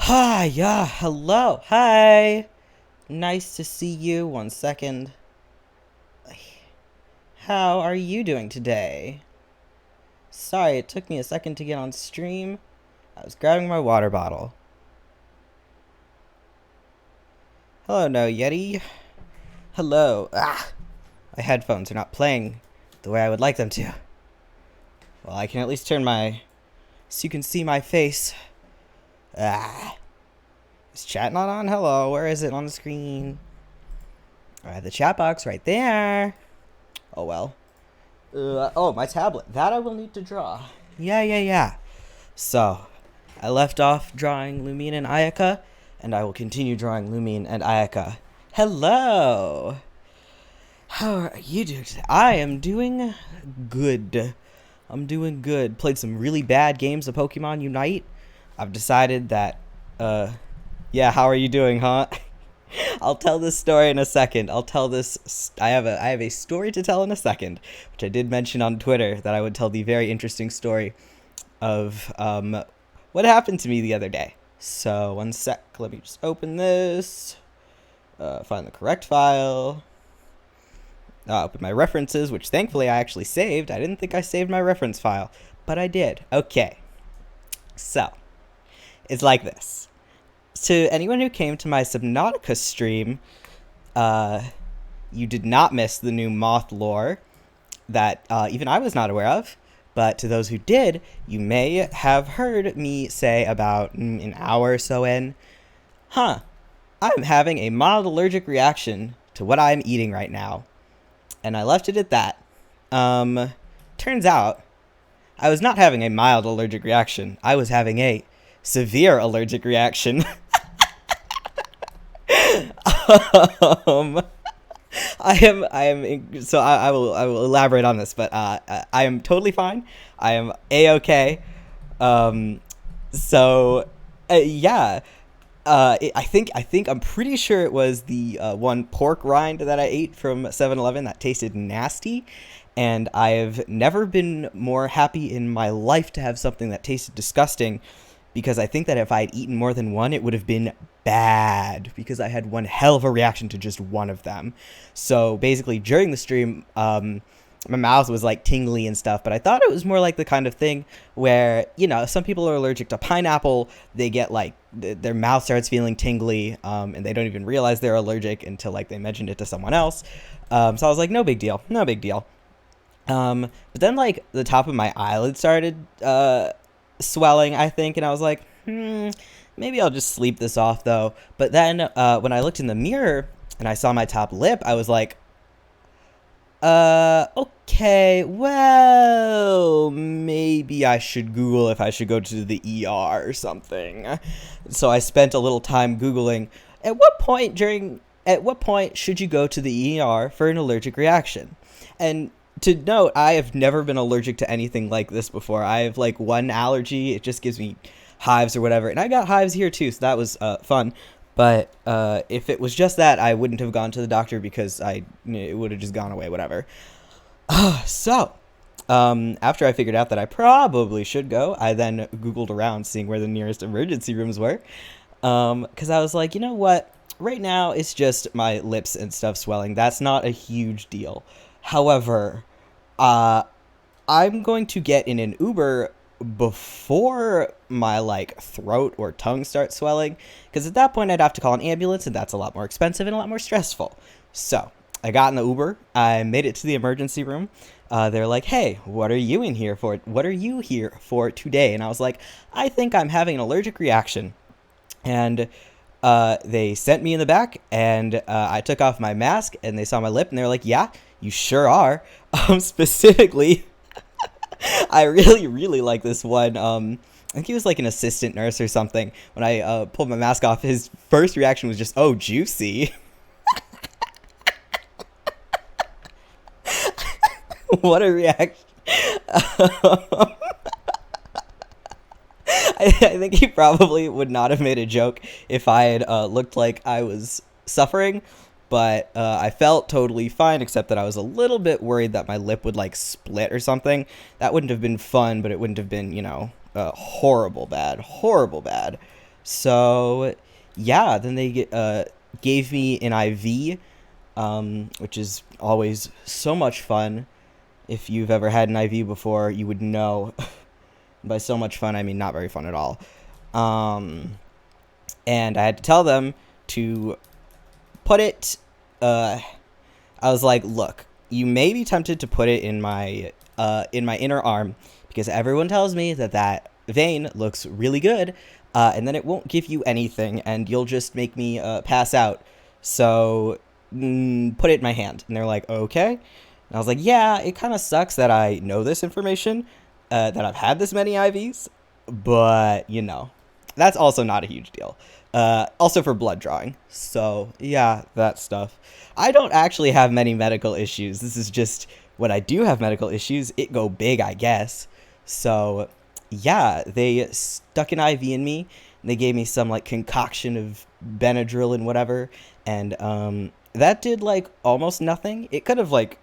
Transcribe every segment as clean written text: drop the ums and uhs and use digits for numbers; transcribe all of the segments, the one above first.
Hi, yeah, hello, hi. Nice to see you. One second. How are you doing today? Sorry, it took me a second to get on stream. I was grabbing my water bottle. Hello, no Yeti. Hello. My headphones are not playing the way I would like them to. Well, I can at least turn so you can see my face. Ah. Is chat not on? Hello, where is it on the screen? I have the chat box right there. Oh well. Oh, my tablet. That I will need to draw. Yeah. So, I left off drawing Lumine and Ayaka, and I will continue drawing Lumine and Ayaka. Hello! How are you doing today? I am doing good. I'm doing good. Played some really bad games of Pokemon Unite. I've decided that, yeah, how are you doing, huh? I'll tell this story in a second. I have a story to tell in a second, which I did mention on Twitter that I would tell the very interesting story of what happened to me the other day. So one sec, let me just open this, find the correct file, open my references, which thankfully I actually saved. I didn't think I saved my reference file, but I did. Okay, so it's like this. To anyone who came to my Subnautica stream, you did not miss the new moth lore that even I was not aware of. But to those who did, you may have heard me say about an hour or so in, I'm having a mild allergic reaction to what I'm eating right now. And I left it at that. Turns out, I was not having a mild allergic reaction. I was having a severe allergic reaction. I will elaborate on this, but I am totally fine. I am a-okay. So yeah. I think I'm pretty sure it was the one pork rind that I ate from 7-Eleven that tasted nasty, and I've never been more happy in my life to have something that tasted disgusting, because I think that if I had eaten more than one, it would have been bad, because I had one hell of a reaction to just one of them. So basically, during the stream, my mouth was like tingly and stuff, but I thought it was more like the kind of thing where, some people are allergic to pineapple. They get like their mouth starts feeling tingly, and they don't even realize they're allergic until like they mentioned it to someone else. So I was like, no big deal. But then like the top of my eyelid started swelling, I think, and I was like, maybe I'll just sleep this off though. But then when I looked in the mirror and I saw my top lip, I was like, okay, well, maybe I should Google if I should go to the ER or something. So I spent a little time Googling, at what point should you go to the ER for an allergic reaction? And to note, I have never been allergic to anything like this before. I have like one allergy. It just gives me hives or whatever. And I got hives here too, so that was fun. But if it was just that, I wouldn't have gone to the doctor because it would have just gone away, whatever. So, after I figured out that I probably should go, I then Googled around seeing where the nearest emergency rooms were. Because I was like, you know what? Right now, it's just my lips and stuff swelling. That's not a huge deal. However, I'm going to get in an Uber before my like throat or tongue starts swelling, because at that point I'd have to call an ambulance, and that's a lot more expensive and a lot more stressful. So I got in the Uber. I made it to the emergency room. They're like, hey, what are you here for today? And I was like, I think I'm having an allergic reaction. And they sent me in the back, and I took off my mask, and they saw my lip, and they were like, yeah, you sure are. Specifically, I really like this one. I think he was like an assistant nurse or something. When I pulled my mask off, his first reaction was just, oh, juicy. What a reaction. I think he probably would not have made a joke if I had looked like I was suffering, but I felt totally fine, except that I was a little bit worried that my lip would like split or something. That wouldn't have been fun, but it wouldn't have been, horrible bad. So, yeah, then they gave me an IV, which is always so much fun. If you've ever had an IV before, you would know. By so much fun, I mean not very fun at all. Um, and I had to tell them to put it. I was like, look, you may be tempted to put it in my inner arm because everyone tells me that that vein looks really good, and then it won't give you anything, and you'll just make me pass out. So put it in my hand. And they're like, okay. And I was like, yeah, it kind of sucks that I know this information, that I've had this many IVs, but that's also not a huge deal. Also for blood drawing. So yeah, that stuff. I don't actually have many medical issues. This is just when I do have medical issues, it go big, I guess. So yeah, they stuck an IV in me. And they gave me some like concoction of Benadryl and whatever, and that did like almost nothing. It could have like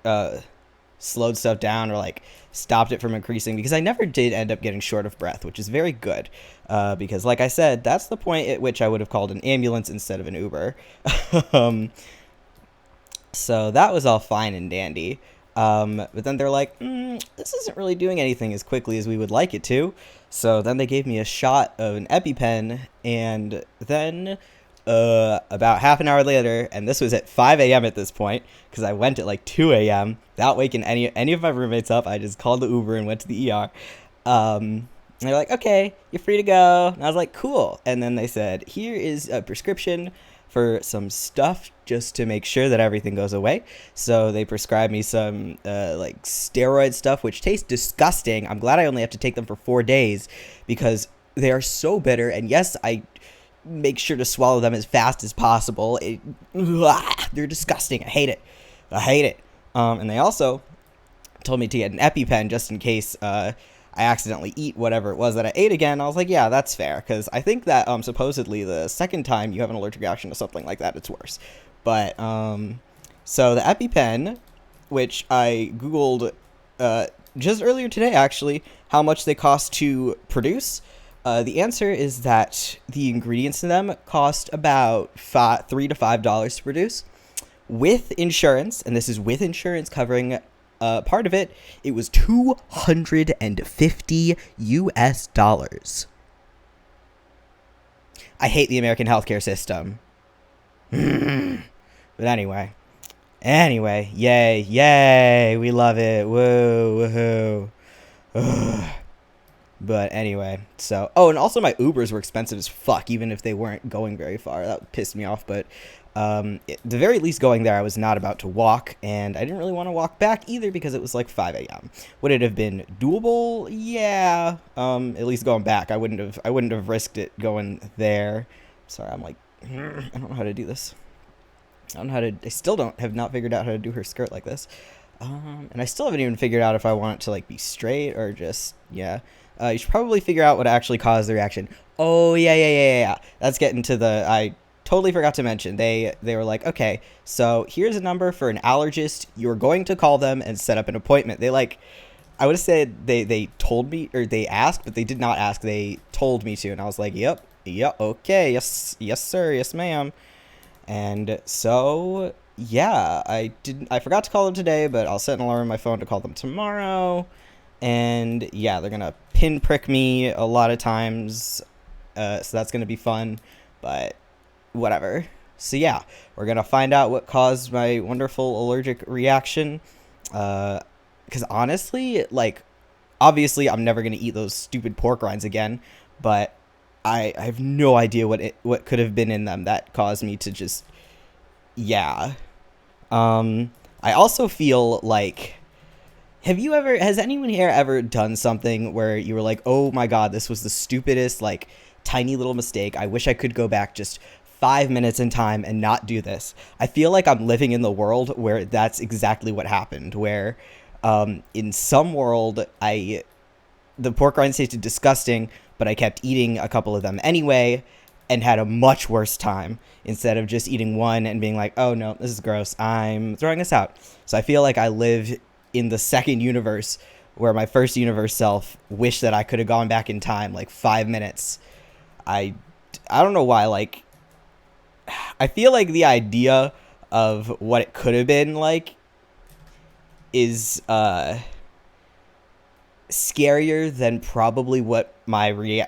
slowed stuff down or like stopped it from increasing because I never did end up getting short of breath, which is very good. Because like I said, that's the point at which I would have called an ambulance instead of an Uber. um, so that was all fine and dandy. But then they're like, this isn't really doing anything as quickly as we would like it to. So then they gave me a shot of an EpiPen, and then about half an hour later, and this was at 5 a.m. at this point, because I went at like 2 a.m. Without waking any of my roommates up. I just called the Uber and went to the ER. And they're like, okay, you're free to go. And I was like, cool. And then they said, here is a prescription for some stuff just to make sure that everything goes away. So they prescribed me some like steroid stuff, which tastes disgusting. I'm glad I only have to take them for 4 days because they are so bitter. And yes, I make sure to swallow them as fast as possible. They're disgusting. I hate it. And they also told me to get an EpiPen just in case I accidentally eat whatever it was that I ate again. I was like, yeah, that's fair, because I think that supposedly the second time you have an allergic reaction to something like that, it's worse. But so the EpiPen, which I googled just earlier today, actually, how much they cost to produce. The answer is that the ingredients in them cost about $3 to $5 to produce. With insurance, and this is with insurance covering part of it, it was $250 US. I hate the American healthcare system. But anyway, yay, we love it. Woo, woohoo. But anyway, so, and also my Ubers were expensive as fuck, even if they weren't going very far. That pissed me off, but at the very least going there, I was not about to walk, and I didn't really want to walk back either because it was like 5 a.m. Would it have been doable? Yeah. At least going back, I wouldn't have risked it going there. Sorry, I'm like, I don't know how to do this. I still have not figured out how to do her skirt like this. And I still haven't even figured out if I want it to like be straight or just, yeah. You should probably figure out what actually caused the reaction. Oh, yeah. That's getting to I totally forgot to mention. They were like, okay, so here's a number for an allergist. You're going to call them and set up an appointment. I would have said they told me, or they asked, but they did not ask. They told me to, and I was like, yep, okay, yes, sir, yes, ma'am. And so, yeah, I forgot to call them today, but I'll set an alarm on my phone to call them tomorrow. And yeah, they're gonna pinprick me a lot of times, so that's gonna be fun, but whatever. So yeah, we're gonna find out what caused my wonderful allergic reaction, because honestly, like, obviously I'm never gonna eat those stupid pork rinds again, but I have no idea what could have been in them that caused me to just, yeah. I also feel like, has anyone here ever done something where you were like, oh my god, this was the stupidest, like, tiny little mistake. I wish I could go back just 5 minutes in time and not do this. I feel like I'm living in the world where that's exactly what happened, where in some world, the pork rinds tasted disgusting, but I kept eating a couple of them anyway and had a much worse time instead of just eating one and being like, oh no, this is gross, I'm throwing this out. So I feel like I live in the second universe where my first universe self wished that I could have gone back in time like 5 minutes. I I don't know why, like, I feel like the idea of what it could have been like is scarier than probably what my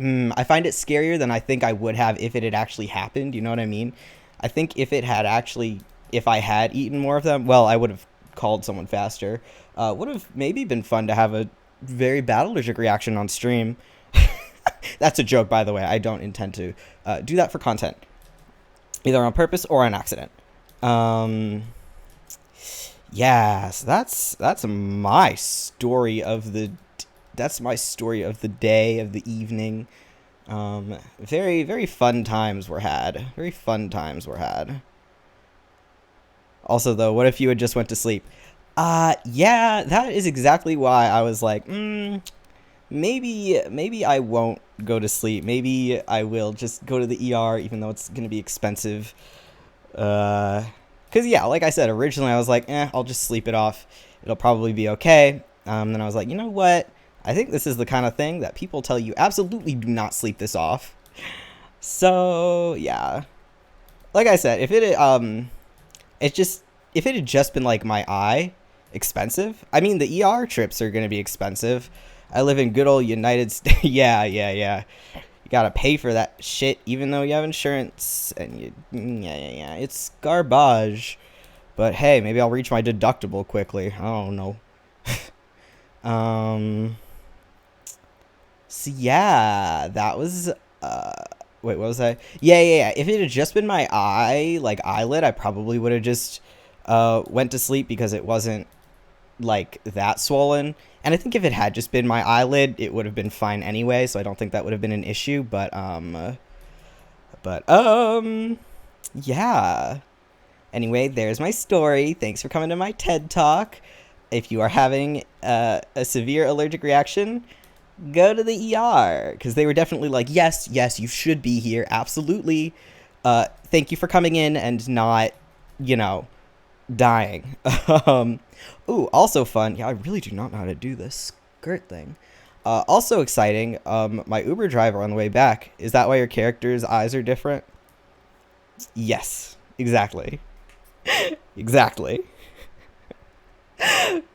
I find it scarier than I think I would have if it had actually happened. You know what I mean? I think if I had eaten more of them, well, I would have called someone faster. Would have maybe been fun to have a very bad allergic reaction on stream. That's a joke, by the way. I don't intend to do that for content, either on purpose or on accident. Yeah, so that's my story of the day, of the evening. Very, very fun times were had. Very fun times were had. Also, though, what if you had just went to sleep? Yeah, that is exactly why I was like, maybe I won't go to sleep. Maybe I will just go to the ER, even though it's gonna be expensive. Because, yeah, like I said, originally I was like, I'll just sleep it off. It'll probably be okay. Then I was like, you know what? I think this is the kind of thing that people tell you absolutely do not sleep this off. So, yeah. Like I said, if it had just been like my eye, expensive. I mean, the ER trips are going to be expensive. I live in good old United States. Yeah. You gotta pay for that shit, even though you have insurance, and yeah, it's garbage. But hey, maybe I'll reach my deductible quickly. I don't know. So yeah, that was, wait, what was I? Yeah. If it had just been my eyelid, I probably would have just, went to sleep because it wasn't, like, that swollen. And I think if it had just been my eyelid, it would have been fine anyway, so I don't think that would have been an issue, yeah. Anyway, there's my story. Thanks for coming to my TED Talk. If you are having a severe allergic reaction, go to the ER, because they were definitely like, yes, you should be here, absolutely. Thank you for coming in and not, dying. Ooh, also fun. Yeah, I really do not know how to do this skirt thing. Also exciting, my Uber driver on the way back. Is that why your character's eyes are different? Yes, exactly. Exactly.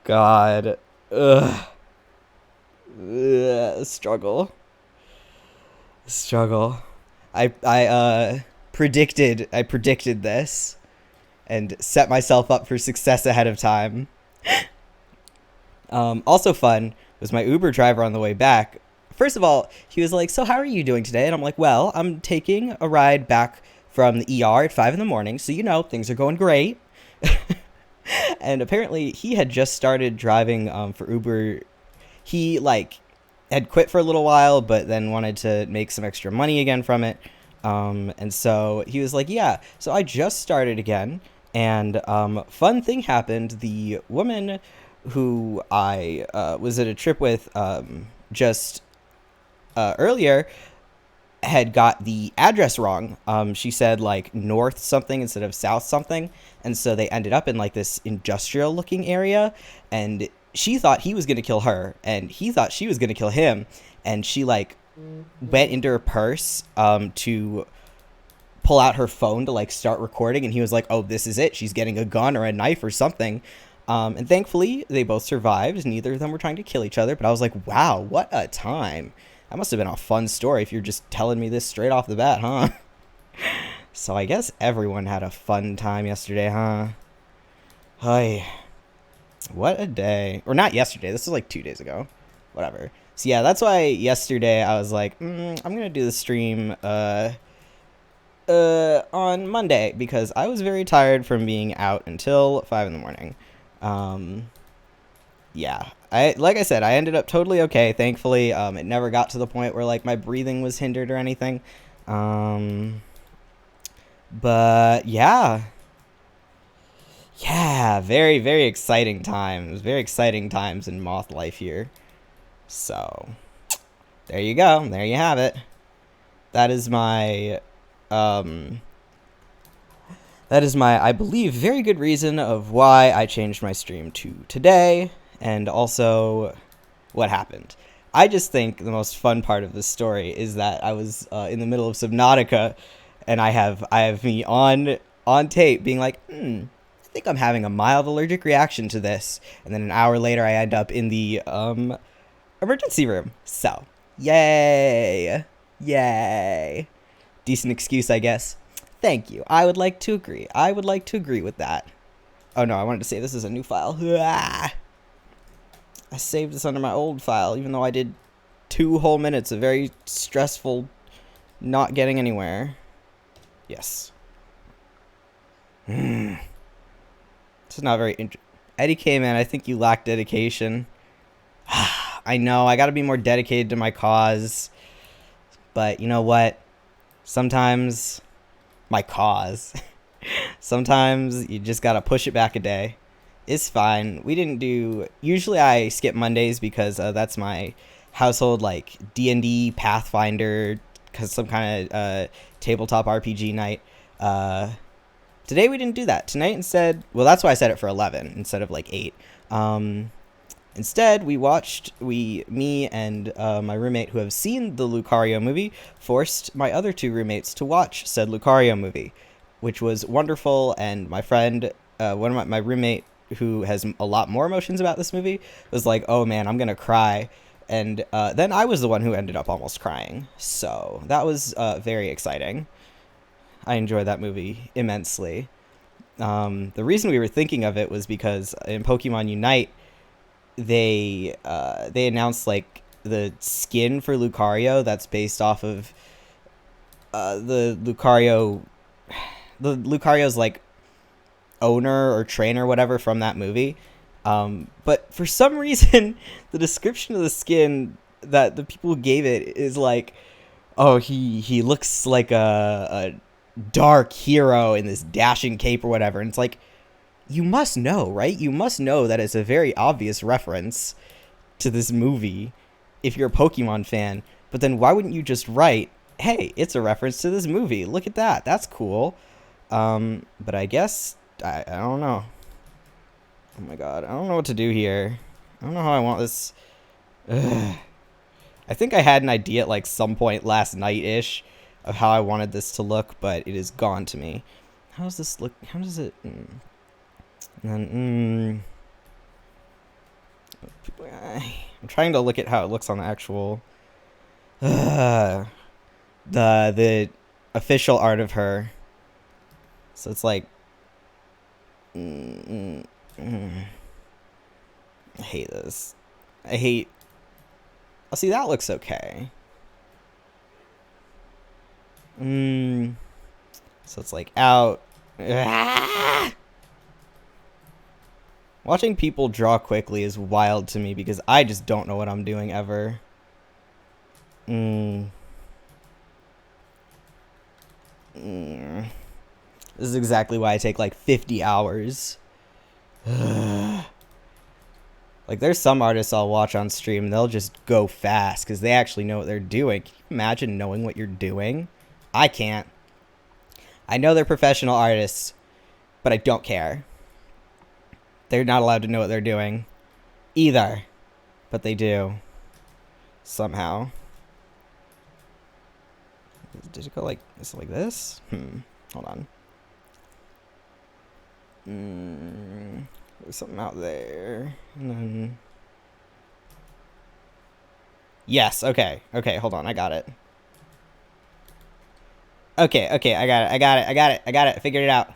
God. Ugh. Struggle. I predicted this and set myself up for success ahead of time. Also fun was my Uber driver on the way back. First of all, he was like, so how are you doing today? And I'm like, well, I'm taking a ride back from the ER at 5 in the morning, so things are going great. And apparently he had just started driving for Uber. He had quit for a little while, but then wanted to make some extra money again from it. And so he was like, yeah, so I just started again. And fun thing happened. The woman who I was at a trip with just earlier had got the address wrong. She said north something instead of south something. And so they ended up in this industrial looking area. And she thought he was going to kill her. And he thought she was going to kill him. And she went into her purse to pull out her phone to start recording, and he was like, oh, this is it, she's getting a gun or a knife or something. And thankfully they both survived. Neither of them were trying to kill each other, but I was like, wow, what a time. That must have been a fun story if you're just telling me this straight off the bat, huh? So I guess everyone had a fun time yesterday, huh? Hi. What a day. Or not yesterday, this was 2 days ago. Whatever. So yeah, that's why yesterday I was like, I'm gonna do the stream on Monday, because I was very tired from being out until 5 in the morning. Yeah, like I said, I ended up totally okay, thankfully. It never got to the point where my breathing was hindered or anything. But yeah, very, very exciting times. Very exciting times in moth life here. So there you go. There you have it. That is my I believe, very good reason of why I changed my stream to today, and also what happened. I just think the most fun part of this story is that I was in the middle of Subnautica, and I have me on tape being like, I think I'm having a mild allergic reaction to this, and then an hour later I end up in the emergency room. So, yay, yay, decent excuse, I guess. Thank you. I would like to agree. I would like to agree with that. Oh no, I wanted to say this is a new file. Ah! I saved this under my old file, even though I did 2 whole minutes of very stressful not getting anywhere. Yes. This is not very Eddie K, man, I think you lack dedication. I know, I gotta be more dedicated to my cause. But you know what? Sometimes my cause. Sometimes you just gotta push it back a day. It's fine. We didn't do... Usually I skip Mondays because that's my household, like, D&D, Pathfinder, because some kind of tabletop RPG night. Today we didn't do that. Tonight instead... Well, that's why I set it for 11 instead of, like, 8. Instead, me and my roommate who have seen the Lucario movie forced my other 2 roommates to watch said Lucario movie, which was wonderful, and my friend, one of my roommate who has a lot more emotions about this movie was like, oh man, I'm gonna cry, and then I was the one who ended up almost crying, so that was very exciting. I enjoyed that movie immensely. The reason we were thinking of it was because in Pokemon Unite, they announced like the skin for Lucario that's based off of Lucario's like owner or trainer, whatever, from that movie. But for some reason, the description of the skin that the people gave it is like, oh, he looks like a dark hero in this dashing cape or whatever. And it's like, you must know, right? You must know that it's a very obvious reference to this movie if you're a Pokemon fan. But then why wouldn't you just write, hey, it's a reference to this movie. Look at that. That's cool. But I guess, I don't know. Oh my god, I don't know what to do here. I don't know how I want this. Ugh. I think I had an idea at like some point last night-ish of how I wanted this to look, but it is gone to me. How does this look? How does it... I'm trying to look at how it looks on the actual... the official art of her. So it's like... I hate this. I hate... Oh, see, that looks okay. So it's like out. Watching people draw quickly is wild to me because I just don't know what I'm doing ever. This is exactly why I take like 50 hours. Like, there's some artists I'll watch on stream and they'll just go fast because they actually know what they're doing. Can you imagine knowing what you're doing? I can't. I know they're professional artists, but I don't care. They're not allowed to know what they're doing either, but they do somehow. Did it go like this? Like this? Hold on. There's something out there. And then... Yes, okay. Okay, hold on. I got it. Okay, I got it. I figured it out.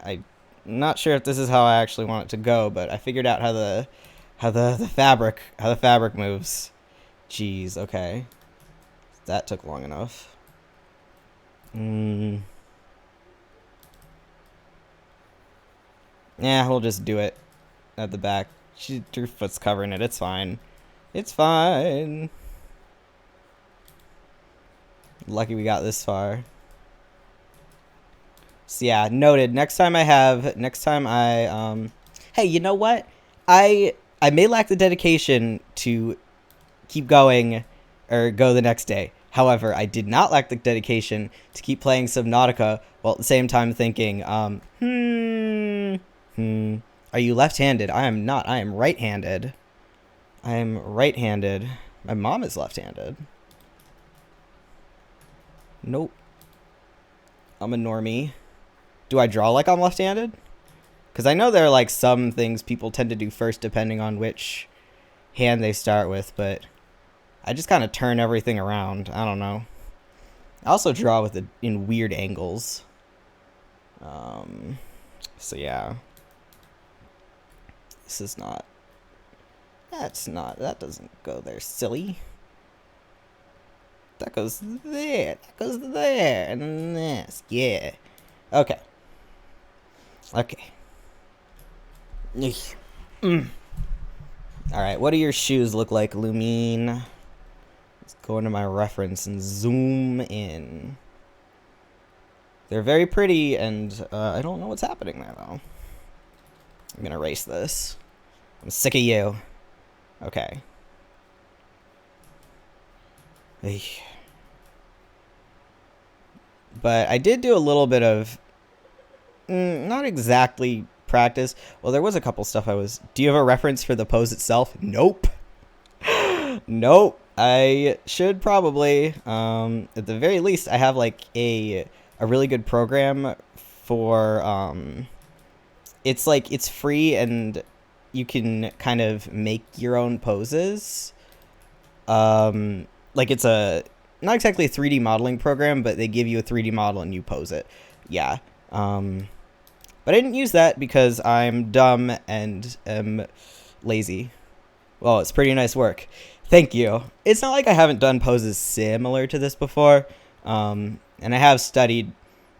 I'm not sure if this is how I actually want it to go, but I figured out how the fabric moves. Jeez, okay. That took long enough. Yeah, we'll just do it at the back. Her foot's covering it. It's fine. It's fine. Lucky we got this far. So yeah, noted. Next time I... Hey, you know what? I may lack the dedication to keep going or go the next day. However, I did not lack the dedication to keep playing Subnautica while at the same time thinking, are you left-handed? I am not. I am right-handed. I'm right-handed. My mom is left-handed. Nope. I'm a normie. Do I draw like I'm left-handed? Because I know there are like some things people tend to do first depending on which hand they start with, but I just kind of turn everything around. I don't know. I also draw with it in weird angles. So yeah. This is not... that doesn't go there, silly. That goes there. That goes there. And then this. Yeah. Okay. Okay. Alright, what do your shoes look like, Lumine? Let's go into my reference and zoom in. They're very pretty, and I don't know what's happening there, though. I'm gonna erase this. I'm sick of you. Okay. But I did do a little bit of... not exactly practice. Well, there was a couple stuff I was... Do you have a reference for the pose itself? Nope. Nope. I should probably. At the very least, I have like a really good program for... it's like, it's free and you can kind of make your own poses. Like it's a... Not exactly a 3D modeling program, but they give you a 3D model and you pose it. Yeah. But I didn't use that because I'm dumb and am lazy. Well, it's pretty nice work. Thank you. It's not like I haven't done poses similar to this before. And I have studied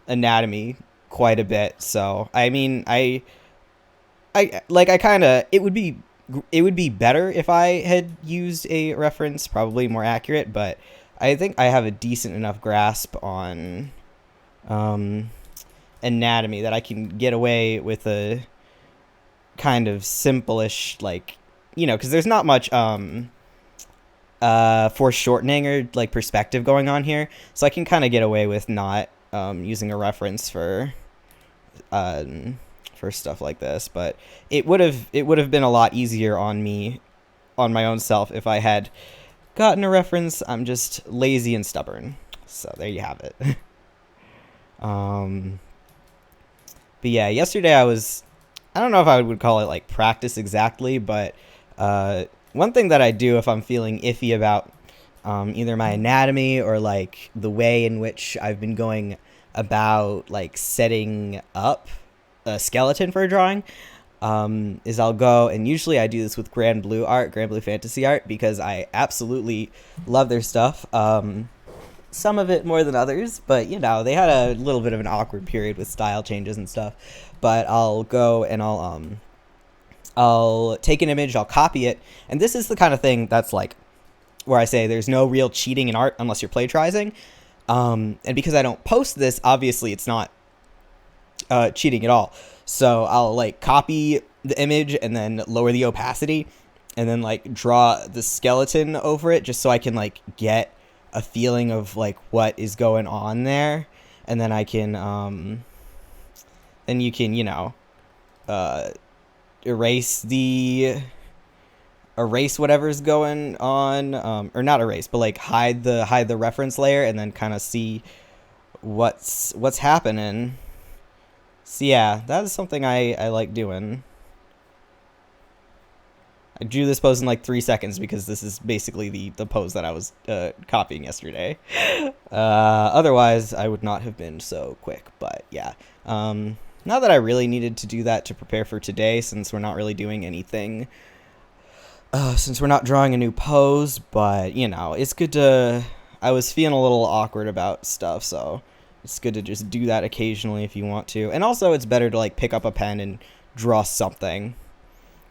anatomy quite a bit. So, I mean, it would be better if I had used a reference, probably more accurate, but I think I have a decent enough grasp on anatomy that I can get away with a kind of simple-ish, like, you know, because there's not much foreshortening or like perspective going on here, so I can kind of get away with not using a reference for stuff like this. But it would have been a lot easier on me, on my own self, if I had gotten a reference. I'm just lazy and stubborn, so there you have it. But yeah, yesterday I don't know if I would call it like practice exactly, but one thing that I do if I'm feeling iffy about either my anatomy or like the way in which I've been going about like setting up a skeleton for a drawing, is I'll go, and usually I do this with Grand Blue Fantasy Art, because I absolutely love their stuff. Some of it more than others, but you know, they had a little bit of an awkward period with style changes and stuff. But I'll go and I'll take an image, I'll copy it, and this is the kind of thing that's like where I say there's no real cheating in art unless you're plagiarizing. And because I don't post this, obviously it's not cheating at all. So I'll like copy the image and then lower the opacity and then like draw the skeleton over it just so I can like get a feeling of like what is going on there, and then I can then you can, you know, erase whatever's going on, or not erase, but like hide the reference layer, and then kind of see what's happening. So yeah, that is something I like doing. I drew this pose in like 3 seconds because this is basically the pose that I was copying yesterday. Otherwise, I would not have been so quick. But yeah, not that I really needed to do that to prepare for today, since we're not really doing anything. Since we're not drawing a new pose, but you know, it's good to... I was feeling a little awkward about stuff, so it's good to just do that occasionally if you want to. And also, it's better to like pick up a pen and draw something.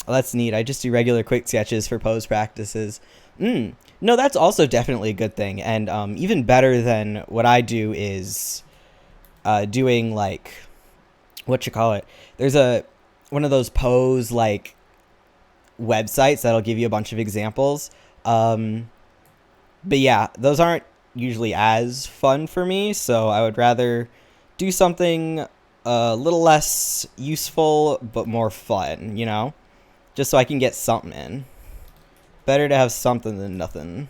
Well, that's neat. I just do regular quick sketches for pose practices. No, that's also definitely a good thing. And even better than what I do is doing like, there's one of those pose like websites that'll give you a bunch of examples. But yeah, those aren't usually as fun for me, so I would rather do something a little less useful but more fun, you know? Just so I can get something in. Better to have something than nothing.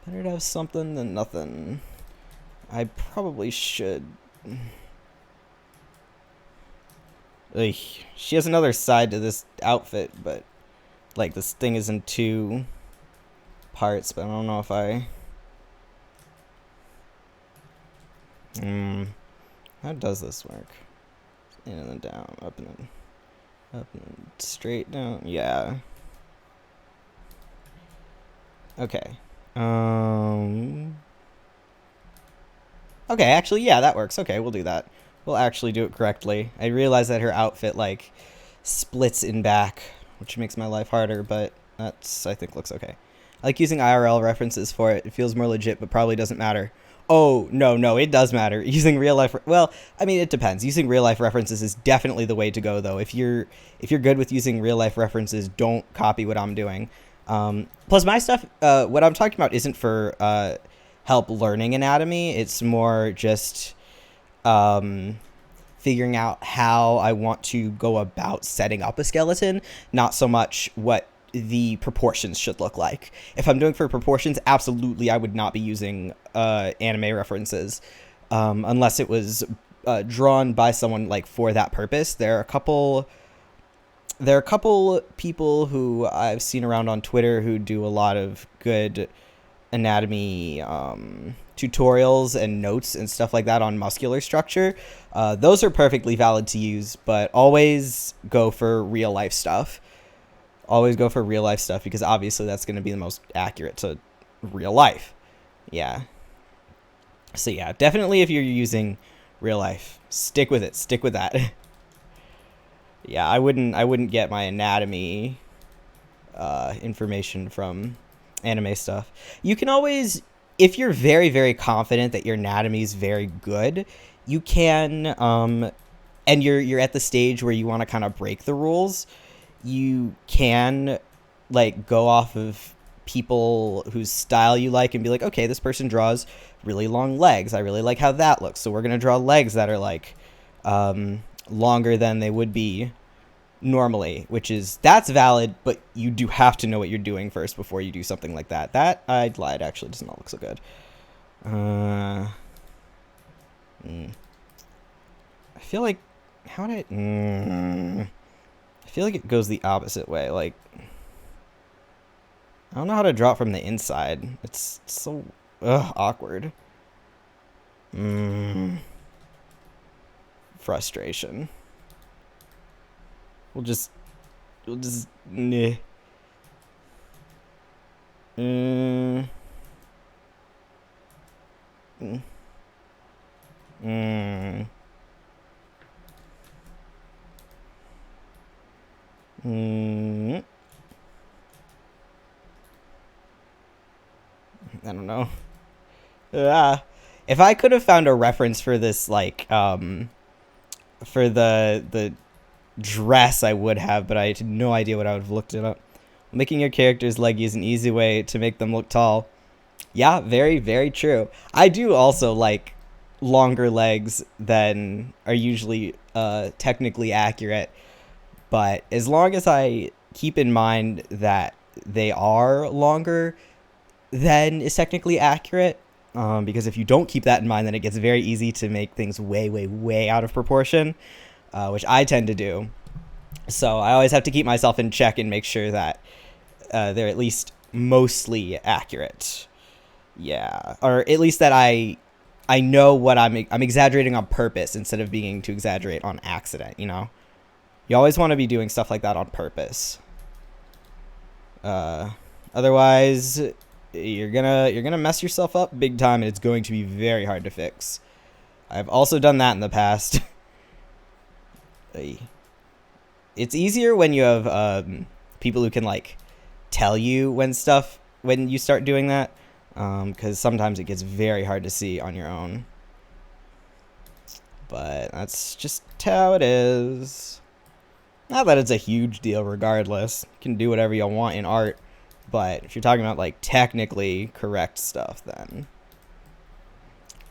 Better to have something than nothing. I probably should. Ugh. She has another side to this outfit, but like this thing is in 2 parts, but I don't know if I. How does this work? In and then down, up and then straight down. Yeah. Okay. Okay, actually, yeah, that works. Okay, we'll do that. We'll actually do it correctly. I realize that her outfit, like, splits in back, which makes my life harder, but that's, I think, looks okay. I like using IRL references for it. It feels more legit, but probably doesn't matter. Oh, no, it does matter. Using real life, well, I mean, it depends. Using real life references is definitely the way to go, though. If you're good with using real life references, don't copy what I'm doing. Plus, my stuff, what I'm talking about isn't for help learning anatomy. It's more just figuring out how I want to go about setting up a skeleton, not so much what the proportions should look like. If I'm doing for proportions, absolutely I would not be using anime references unless it was drawn by someone like for that purpose. There are a couple people who I've seen around on Twitter who do a lot of good anatomy tutorials and notes and stuff like that on muscular structure. Those are perfectly valid to use, but always go for real life stuff. Always go for real life stuff because obviously that's going to be the most accurate to real life. Yeah. So yeah, definitely if you're using real life, stick with it. Stick with that. Yeah, I wouldn't get my anatomy information from anime stuff. You can always, if you're very, very confident that your anatomy is very good, you can, and you're at the stage where you want to kind of break the rules, you can like go off of people whose style you like and be like, okay, this person draws really long legs. I really like how that looks. So we're going to draw legs that are like longer than they would be normally, that's valid, but you do have to know what you're doing first before you do something like that. That, I lied, actually does not look so good. I feel like, I feel like it goes the opposite way. Like, I don't know how to draw it from the inside. It's so awkward. Frustration. We'll just nah. I don't know. If I could have found a reference for this, like, for the dress, I would have, but I had no idea what I would have looked it up. Making your characters leggy is an easy way to make them look tall. Yeah, very, very true. I do also like longer legs than are usually technically accurate, but as long as I keep in mind that they are longer than is technically accurate, because if you don't keep that in mind, then it gets very easy to make things way, way, way out of proportion, which I tend to do. So I always have to keep myself in check and make sure that they're at least mostly accurate. Yeah, or at least that I know what I'm exaggerating on purpose instead of being to exaggerate on accident, you know? You always want to be doing stuff like that on purpose. Otherwise, you're gonna mess yourself up big time, and it's going to be very hard to fix. I've also done that in the past. It's easier when you have people who can like tell you when you start doing that, because sometimes it gets very hard to see on your own. But that's just how it is. Not that it's a huge deal regardless. You can do whatever you want in art. But if you're talking about like technically correct stuff, then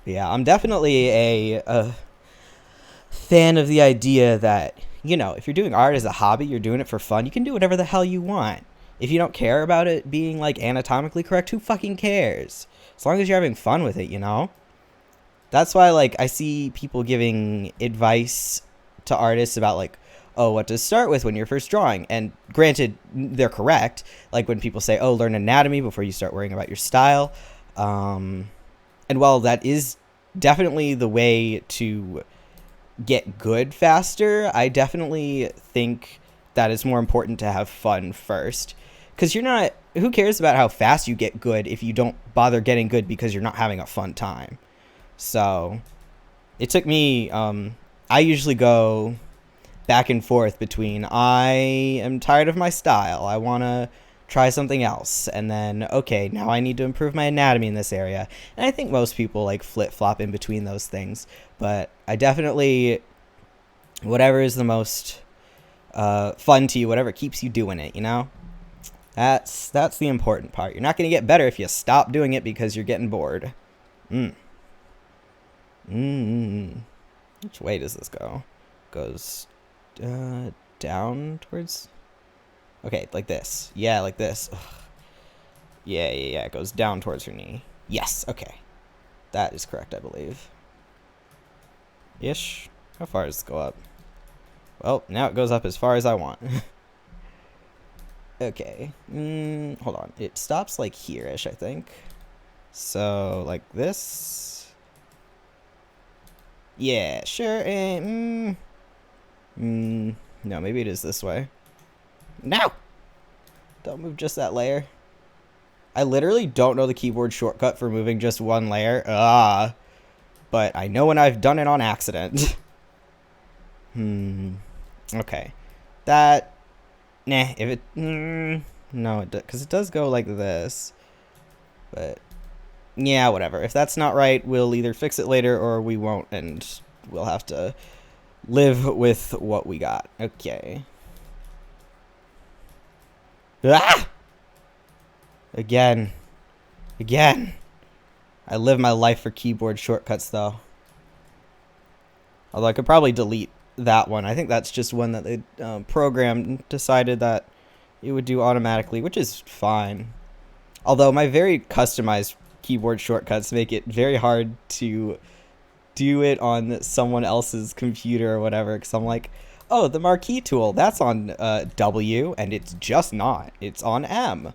yeah, I'm definitely a fan of the idea that, you know, if you're doing art as a hobby, you're doing it for fun, you can do whatever the hell you want. If you don't care about it being like anatomically correct, who fucking cares? As long as you're having fun with it, you know? That's why like I see people giving advice to artists about like, oh, what to start with when you're first drawing. And granted, they're correct. Like when people say, oh, learn anatomy before you start worrying about your style. And while that is definitely the way to get good faster, I definitely think that it's more important to have fun first. Because you're not, who cares about how fast you get good if you don't bother getting good because you're not having a fun time? So it took me, I usually go back and forth between I am tired of my style, I want to try something else, and then okay, now I need to improve my anatomy in this area. And I think most people like flip-flop in between those things, but I definitely, whatever is the most fun to you, whatever keeps you doing it, you know, that's the important part. You're not going to get better if you stop doing it because you're getting bored. Which way does this go? Goes down towards, okay, like this. Yeah, like this. Ugh. Yeah, it goes down towards her knee. Yes, okay, that is correct, I believe. Ish. How far does it go up? Well, now it goes up as far as I want. Okay, hold on, it stops like here-ish, I think. So like this. Yeah, sure. No, maybe it is this way. No! Don't move just that layer. I literally don't know the keyboard shortcut for moving just one layer. But I know when I've done it on accident. Okay. That... Nah, if it... no, it because it does go like this. But... yeah, whatever. If that's not right, we'll either fix it later or we won't, and we'll have to live with what we got. Okay. Ah! Again. I live my life for keyboard shortcuts, though. Although I could probably delete that one. I think that's just one that they programmed, decided that it would do automatically, which is fine. Although my very customized keyboard shortcuts make it very hard to do it on someone else's computer or whatever, because I'm like, oh, the marquee tool, that's on W, and it's just not. It's on M.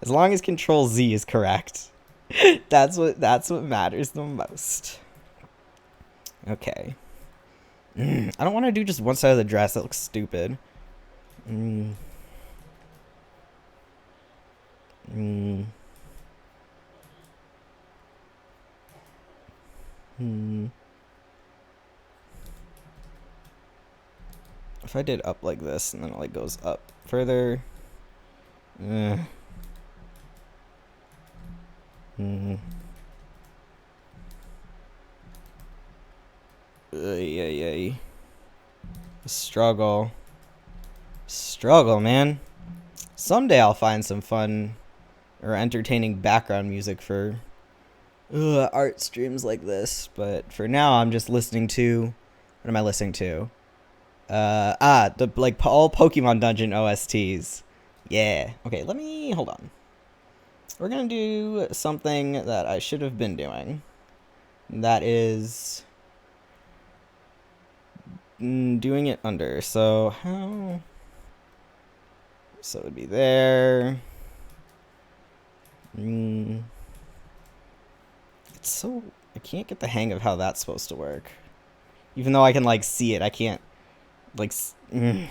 As long as Control Z is correct. That's what matters the most. Okay. I don't want to do just one side of the dress. That looks stupid. If I did up like this and then it like goes up further. Struggle, man. Someday I'll find some fun or entertaining background music for art streams like this, but for now I'm just listening to, what am I listening to? The like all Pokemon Dungeon OSTs. Yeah. Okay, hold on. We're gonna do something that I should have been doing. That is doing it under. So how? So it would be there. It's so, I can't get the hang of how that's supposed to work. Even though I can like see it, I can't like can't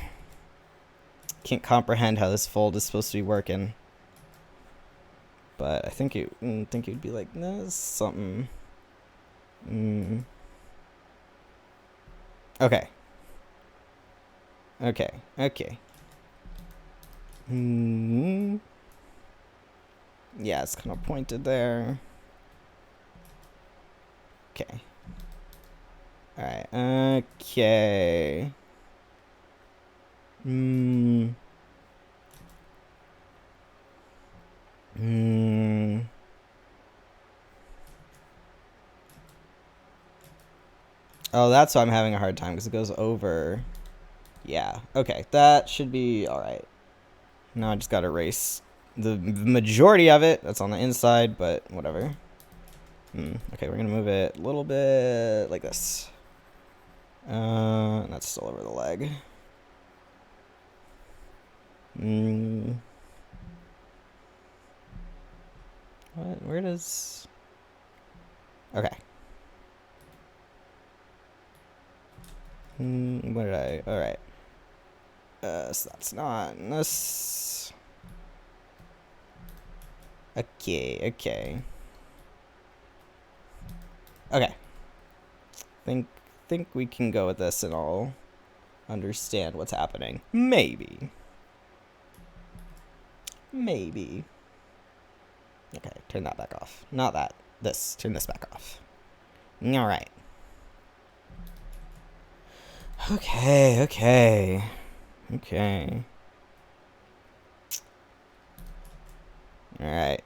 comprehend how this fold is supposed to be working. But I think it would be like this something. Okay. Yeah, it's kind of pointed there. Okay. Alright, okay. Oh, that's why I'm having a hard time, because it goes over. Yeah, okay, that should be alright. Now I just gotta erase the majority of it. That's on the inside, but whatever. Okay, we're gonna move it a little bit like this. That's still over the leg. What? Where does... Okay. What did I... Alright. So that's not this. Okay. Think we can go with this and I'll understand what's happening. Maybe. Okay, turn that back off. Not that. This. Turn this back off. Alright. Okay. Alright.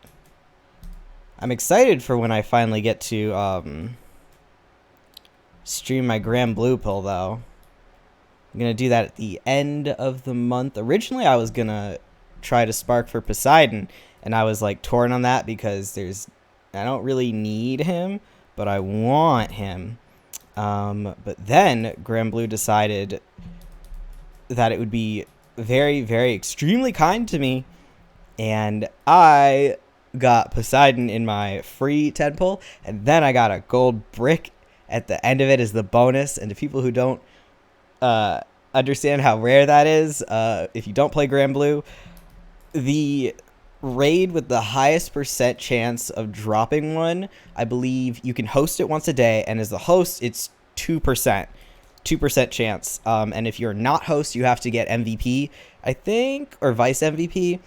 I'm excited for when I finally get to, stream my Grand Blue Pill, though. I'm gonna do that at the end of the month. Originally, I was gonna try to spark for Poseidon, and I was, like, torn on that because I don't really need him, but I want him. But then Grand Blue decided that it would be very, very extremely kind to me, and I got Poseidon in my free 10 pull, and then I got a gold brick at the end of it as the bonus. And to people who don't understand how rare that is, if you don't play Grand Blue, the raid with the highest percent chance of dropping one, I believe you can host it once a day, and as the host it's 2% chance, and if you're not host you have to get MVP, I think, or vice MVP,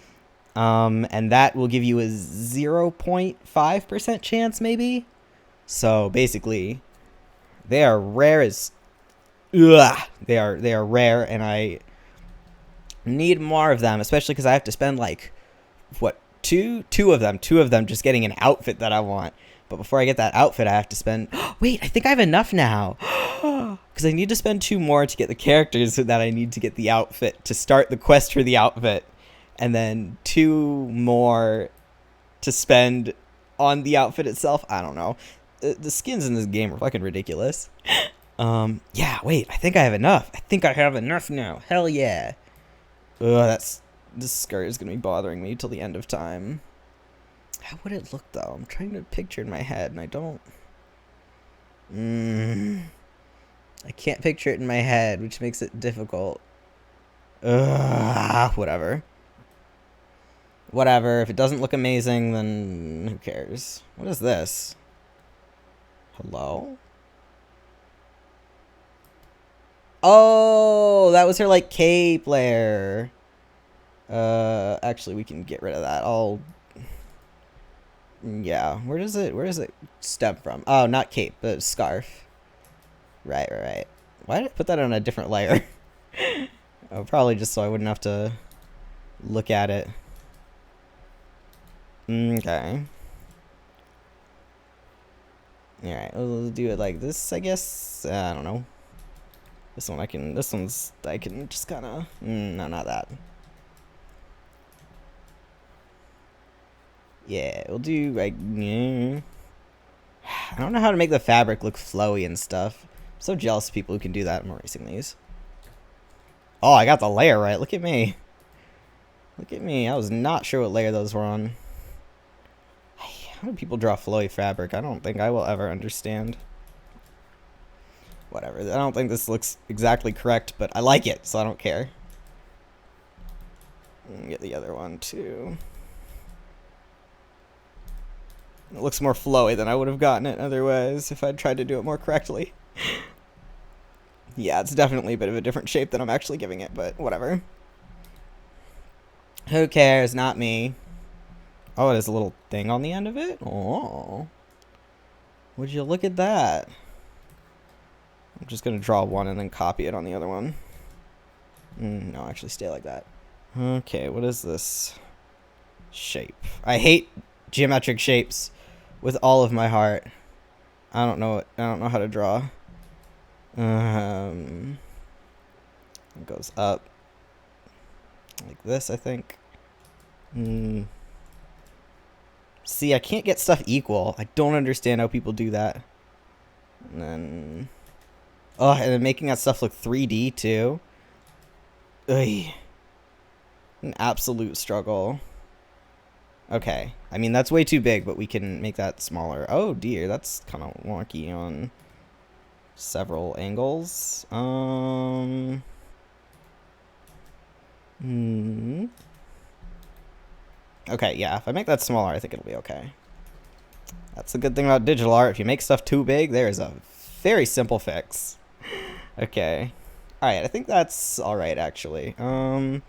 and that will give you a 0.5% chance maybe. So basically they are rare as they are rare, and I need more of them, especially because I have to spend like two of them just getting an outfit that I want. But before I get that outfit, I have to spend... Wait, I think I have enough now. Because I need to spend 2 more to get the characters that I need to get the outfit, to start the quest for the outfit. And then 2 more to spend on the outfit itself. I don't know. The skins in this game are fucking ridiculous. Yeah, wait, I think I have enough. I think I have enough now. Hell yeah. This skirt is going to be bothering me till the end of time. How would it look, though? I'm trying to picture in my head, and I don't... I can't picture it in my head, which makes it difficult. Whatever. If it doesn't look amazing, then who cares? What is this? Hello? Oh, that was her, like, cape layer. Actually, we can get rid of that. Yeah, where does it stem from? Oh, not cape, but scarf. Right. Why did I put that on a different layer? Oh, probably just so I wouldn't have to look at it. Okay. Alright, we'll do it like this, I guess. I don't know. This one's, I can just kinda... no, not that. Yeah, we'll do, like... I don't know how to make the fabric look flowy and stuff. I'm so jealous of people who can do that. I'm erasing these. Oh, I got the layer right. Look at me. I was not sure what layer those were on. How do people draw flowy fabric? I don't think I will ever understand. Whatever. I don't think this looks exactly correct, but I like it, so I don't care. Get the other one, too. It looks more flowy than I would have gotten it otherwise if I'd tried to do it more correctly. Yeah, it's definitely a bit of a different shape than I'm actually giving it, but whatever. Who cares? Not me. Oh, there's a little thing on the end of it? Oh. Would you look at that? I'm just going to draw one and then copy it on the other one. No, actually stay like that. Okay, what is this shape? I hate geometric shapes with all of my heart. I don't know how to draw. It goes up like this, I think. Hmm. See, I can't get stuff equal. I don't understand how people do that. And then... Oh, and then making that stuff look 3D, too. Ugh. An absolute struggle. Okay. I mean, that's way too big, but we can make that smaller. Oh, dear. That's kind of wonky on several angles. Okay, yeah. If I make that smaller, I think it'll be okay. That's the good thing about digital art. If you make stuff too big, there is a very simple fix. Okay. Alright, I think that's alright, actually. The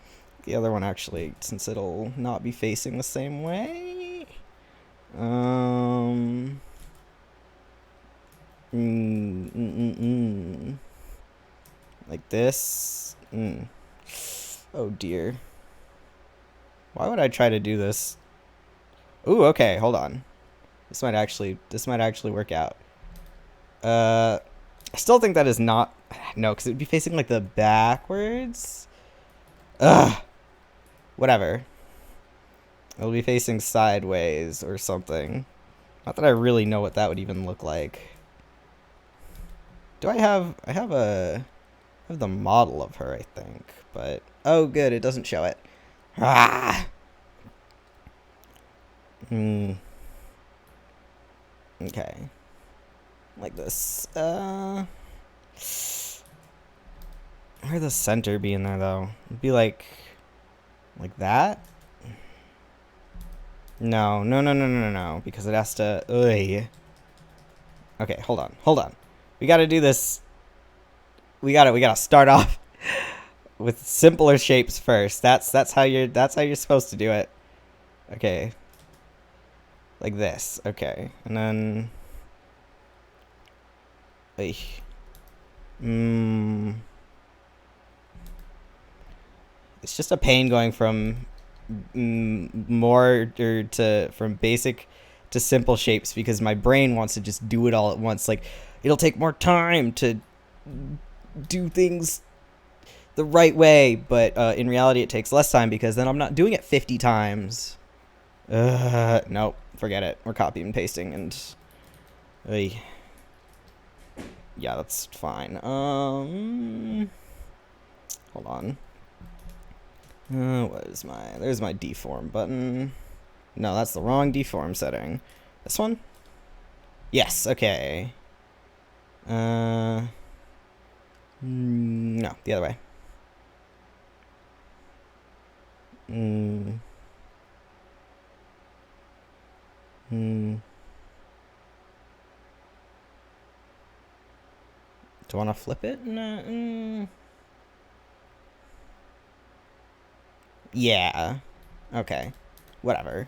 other one, actually, since it'll not be facing the same way. Like this. Oh, dear. Why would I try to do this? Ooh, okay, hold on. This might actually work out. I still think that is not... No, because it would be facing, like, the backwards. Ugh. Whatever. It'll be facing sideways or something. Not that I really know what that would even look like. Do I have... I have the model of her, I think. But... Oh, good, it doesn't show it. Ah! Okay. Like this. Where'd the center be in there, though? It'd be like that? No. Because it has to... Ugh. Okay, hold on. We gotta do this. We gotta start off with simpler shapes first. That's how you're supposed to do it. Okay. Like this. Okay. And then... It's just a pain going from from basic to simple shapes because my brain wants to just do it all at once. Like, it'll take more time to do things the right way, but in reality it takes less time because then I'm not doing it 50 times. Nope, forget it. We're copying and pasting and... Yeah, that's fine. Hold on. There's my deform button. No, that's the wrong deform setting. This one? Yes, okay. No, the other way. Do I want to flip it? No. Yeah. Okay. Whatever.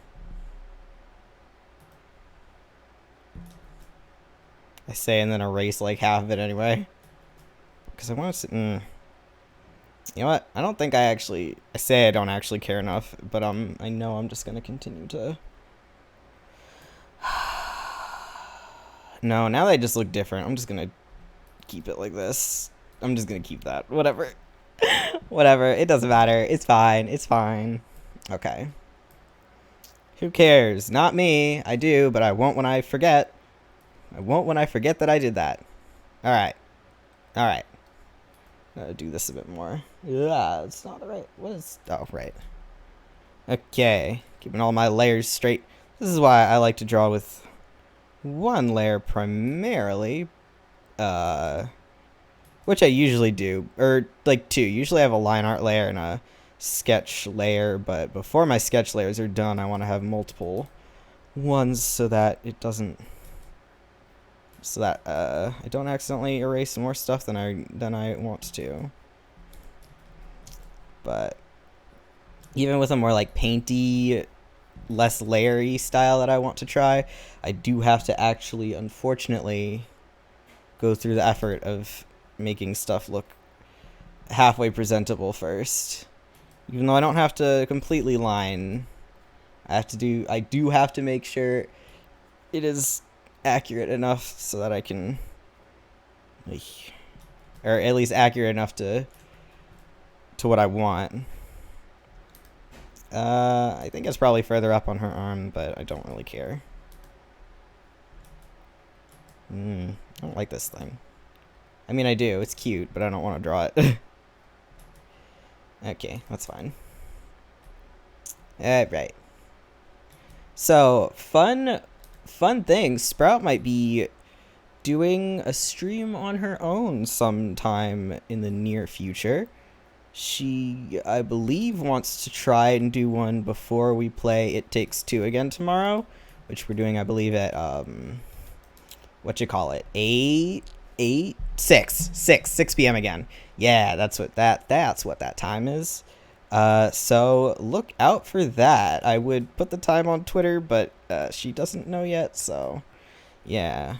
I say and then erase like half of it anyway. Because I want to... You know what? I don't think I say I don't actually care enough, but I know I'm just going to continue to... No, now they just look different. I'm just going to keep it like this. I'm just going to keep that. Whatever. Whatever. It doesn't matter. It's fine. It's fine. Okay. Who cares? Not me. I do, but I won't when I forget. I won't when I forget that I did that. Alright. Alright. Gotta do this a bit more. Yeah, it's not right. What is... Oh, right. Okay. Keeping all my layers straight. This is why I like to draw with one layer primarily. Which I usually do. Or, like, two. Usually I have a line art layer and a sketch layer. But before my sketch layers are done, I want to have multiple ones so that it doesn't... So that I don't accidentally erase more stuff than I want to. But even with a more like painty, less layery style that I want to try, I do have to actually, unfortunately, go through the effort of making stuff look halfway presentable first. Even though I don't have to completely line, I do have to make sure it is accurate enough so that I can, or at least accurate enough to what I want. I think it's probably further up on her arm, but I don't really care. I don't like this thing. I mean, I do. It's cute, but I don't want to draw it. Okay, that's fine. Alright. So, fun thing. Sprout might be doing a stream on her own sometime in the near future. She, I believe, wants to try and do one before we play It Takes Two again tomorrow, which we're doing, I believe, at, six p.m. again. Yeah, that's what that time is. So look out for that. I would put the time on Twitter, but she doesn't know yet, so yeah.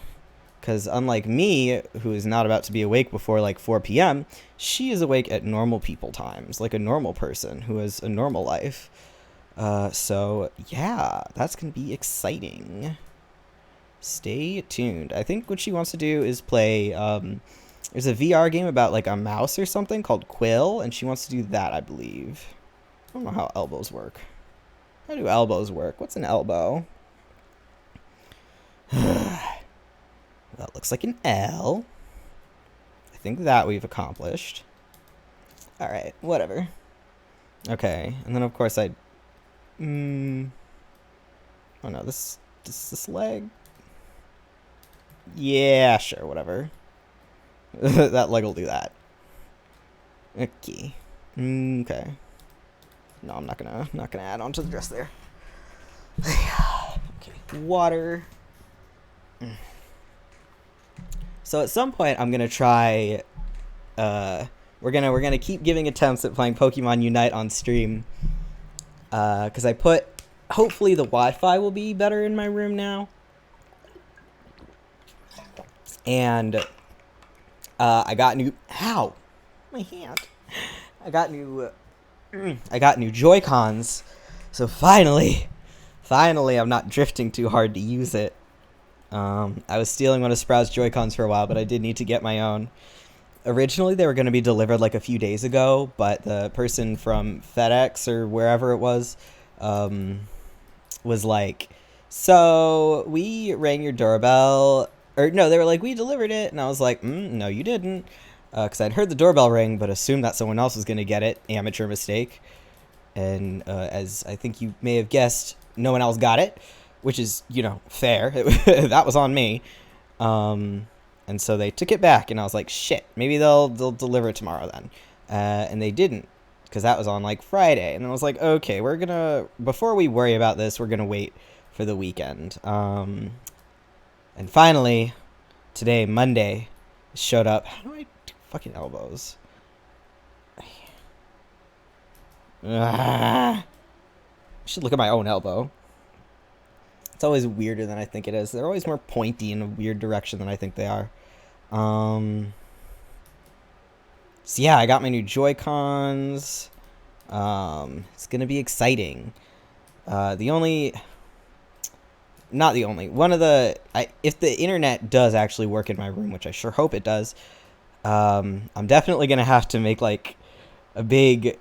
Because unlike me, who is not about to be awake before like 4 p.m., she is awake at normal people times, like a normal person who has a normal life. So yeah, that's going to be exciting. Stay tuned. I think what she wants to do is play, there's a VR game about like a mouse or something called Quill, and she wants to do that, I believe. I don't know how elbows work. How do elbows work? What's an elbow? That looks like an L. I think that we've accomplished. Alright, whatever. Okay, and then of course I... oh no, this leg? Yeah, sure, whatever. That leg will do that. Okay. Okay. No, I'm not gonna add on to the dress there. Okay, water. So at some point I'm gonna try. We're gonna keep giving attempts at playing Pokemon Unite on stream. Because I put. Hopefully the Wi-Fi will be better in my room now. And I got new. Ow, my hand. I got new Joy-Cons. So finally, I'm not drifting too hard to use it. I was stealing one of Sprout's Joy-Cons for a while, but I did need to get my own. Originally, they were going to be delivered like a few days ago, but the person from FedEx or wherever it was like, so we rang your doorbell. Or no, they were like, we delivered it. And I was like, no, you didn't. Because I'd heard the doorbell ring, but assumed that someone else was going to get it. Amateur mistake. And as I think you may have guessed, no one else got it. Which is, fair. That was on me. And so they took it back, and I was like, shit, maybe they'll deliver it tomorrow then. And they didn't, because that was on, like, Friday. And I was like, okay, before we worry about this, we're gonna wait for the weekend. And finally, today, Monday, showed up. How do I do fucking elbows? I should look at my own elbow. It's always weirder than I think it is. They're always more pointy in a weird direction than I think they are. So yeah, I got my new Joy-Cons. It's gonna be exciting. If the internet does actually work in my room, which I sure hope it does, I'm definitely gonna have to make like a big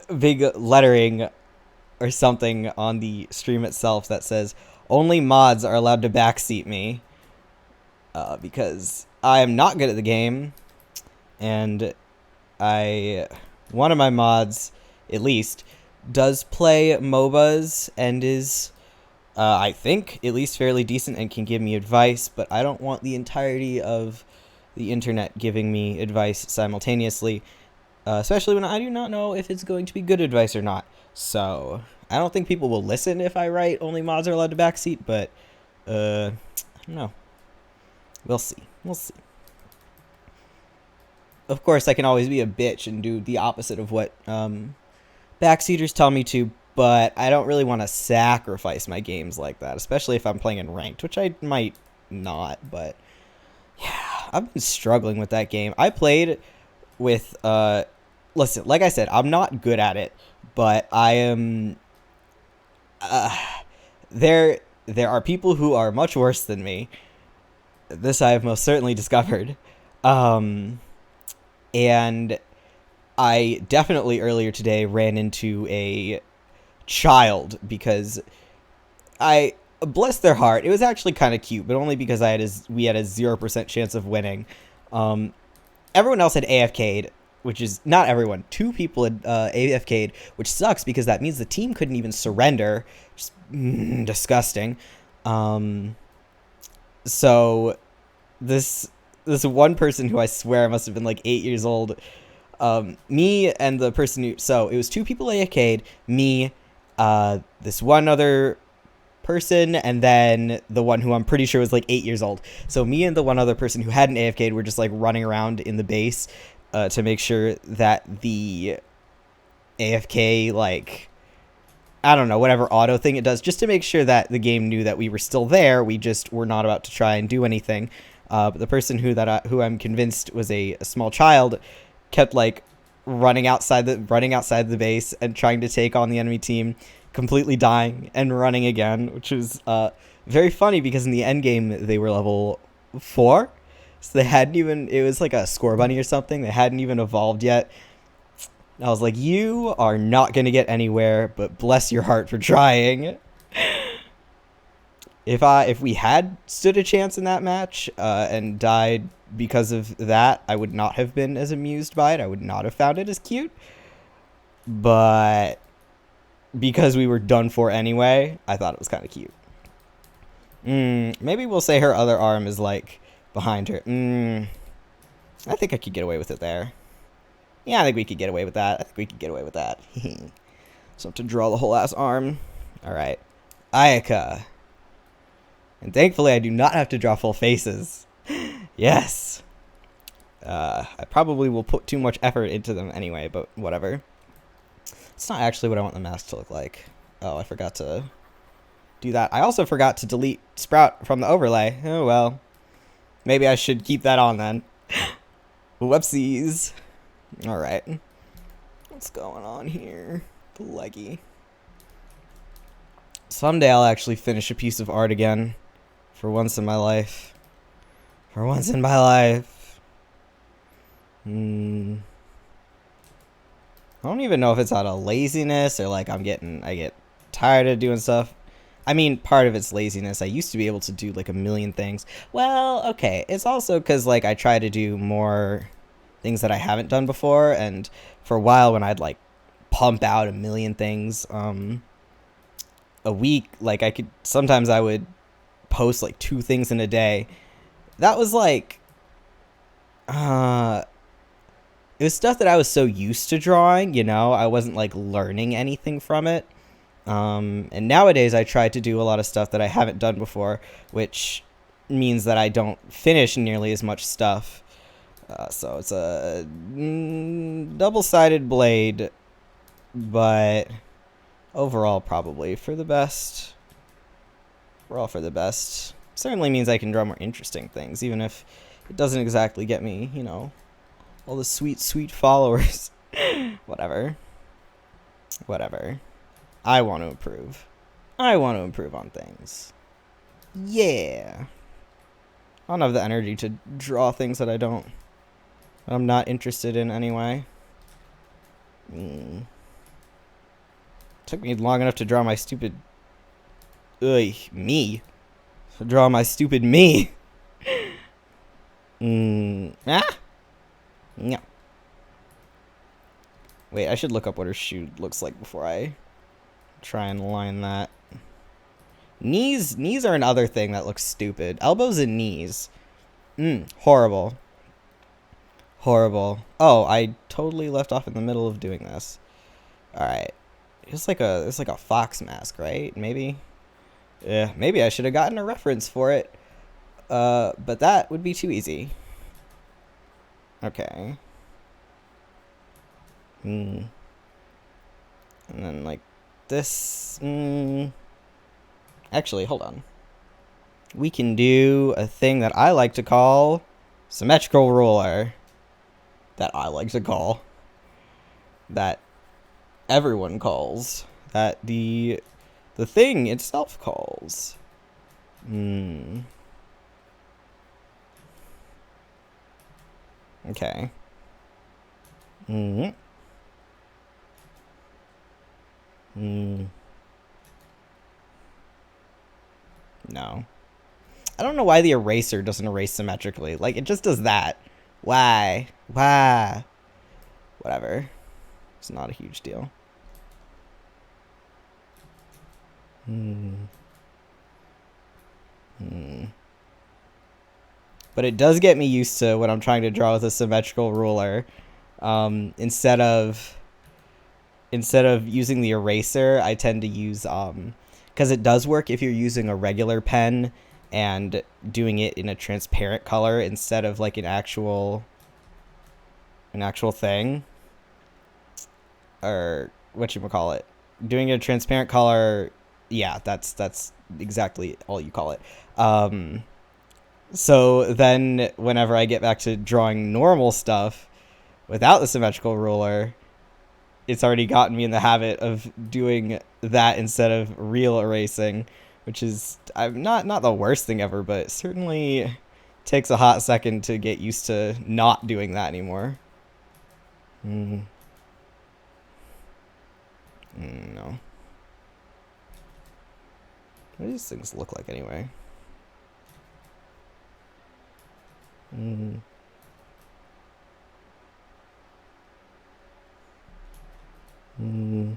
lettering or something on the stream itself that says only mods are allowed to backseat me, because I am not good at the game, and one of my mods, at least, does play MOBAs and is, I think, at least fairly decent and can give me advice, but I don't want the entirety of the internet giving me advice simultaneously, especially when I do not know if it's going to be good advice or not. So I don't think people will listen if I write only mods are allowed to backseat, but I don't know. We'll see. Of course, I can always be a bitch and do the opposite of what backseaters tell me to, but I don't really want to sacrifice my games like that, especially if I'm playing in ranked, which I might not, but yeah, I've been struggling with that game. I played with, listen, like I said, I'm not good at it, but I am, there are people who are much worse than me. This I have most certainly discovered. And I definitely earlier today ran into a child, because I bless their heart. It was actually kind of cute, but only because we had a 0% chance of winning. Everyone else had AFK'd, which is not everyone. 2 people had AFK'd, which sucks because that means the team couldn't even surrender. Just disgusting. So this one person who I swear must have been like 8 years old. Me and the person who, so it was 2 people AFK'd, me, this one other person, and then the one who I'm pretty sure was like 8 years old. So me and the one other person who hadn't AFK'd were just like running around in the base to make sure that the AFK, like, I don't know, whatever auto thing it does, just to make sure that the game knew that we were still there. We just were not about to try and do anything. But the person who I'm convinced was a small child kept like running outside the base and trying to take on the enemy team, completely dying and running again, which was very funny because in the end game they were level 4, so they hadn't even, it was like a score bunny or something, they hadn't even evolved yet. I was like, you are not gonna get anywhere, but bless your heart for trying. If we had stood a chance in that match and died because of that, I would not have been as amused by it. I would not have found it as cute. But because we were done for anyway, I thought it was kind of cute. Maybe we'll say her other arm is like behind her. I think I could get away with it there. Yeah, I think we could get away with that. So to draw the whole ass arm. Alright. Ayaka. And thankfully I do not have to draw full faces. Yes. I probably will put too much effort into them anyway, but whatever. It's not actually what I want the mask to look like. Oh, I forgot to do that. I also forgot to delete Sprout from the overlay. Oh well. Maybe I should keep that on then. Whoopsies. Alright. What's going on here? The leggy. Someday I'll actually finish a piece of art again. For once in my life. I don't even know if it's out of laziness or like I get tired of doing stuff. I mean, part of it's laziness. I used to be able to do like a million things. Well, okay. It's also because like I try to do more things that I haven't done before, and for a while when I'd like pump out a million things a week, like sometimes I would post like 2 things in a day. That was like it was stuff that I was so used to drawing, you know, I wasn't like learning anything from it. And nowadays I try to do a lot of stuff that I haven't done before, which means that I don't finish nearly as much stuff. So it's a double-sided blade, but overall probably for the best. We're all for the best. Certainly means I can draw more interesting things, even if it doesn't exactly get me, you know, all the sweet, sweet followers. Whatever. I want to improve. On things. Yeah. I don't have the energy to draw things that I'm not interested in anyway. Took me long enough to draw my stupid... me. To draw my stupid me. No. Wait, I should look up what her shoe looks like before I try and line that. Knees are another thing that looks stupid. Elbows and knees. Horrible. Oh, I totally left off in the middle of doing this. Alright. It's like a fox mask, right? Maybe? Yeah, maybe I should have gotten a reference for it. But that would be too easy. Okay. And then like this. Actually, hold on. We can do a thing that I like to call symmetrical ruler. That everyone calls. That the thing itself calls. Okay. Hmm. No. I don't know why the eraser doesn't erase symmetrically. Like, it just does that. Why? Why? Whatever. It's not a huge deal. Hmm. Hmm. But it does get me used to when I'm trying to draw with a symmetrical ruler. Instead of using the eraser, I tend to use because it does work if you're using a regular pen and doing it in a transparent color instead of like an actual thing, or what you call it, doing a transparent color. Yeah, that's exactly all you call it. So then whenever I get back to drawing normal stuff without the symmetrical ruler, it's already gotten me in the habit of doing that instead of real erasing, which is I'm not the worst thing ever, but certainly takes a hot second to get used to not doing that anymore. Mm, no. What do these things look like anyway? Mm, mm,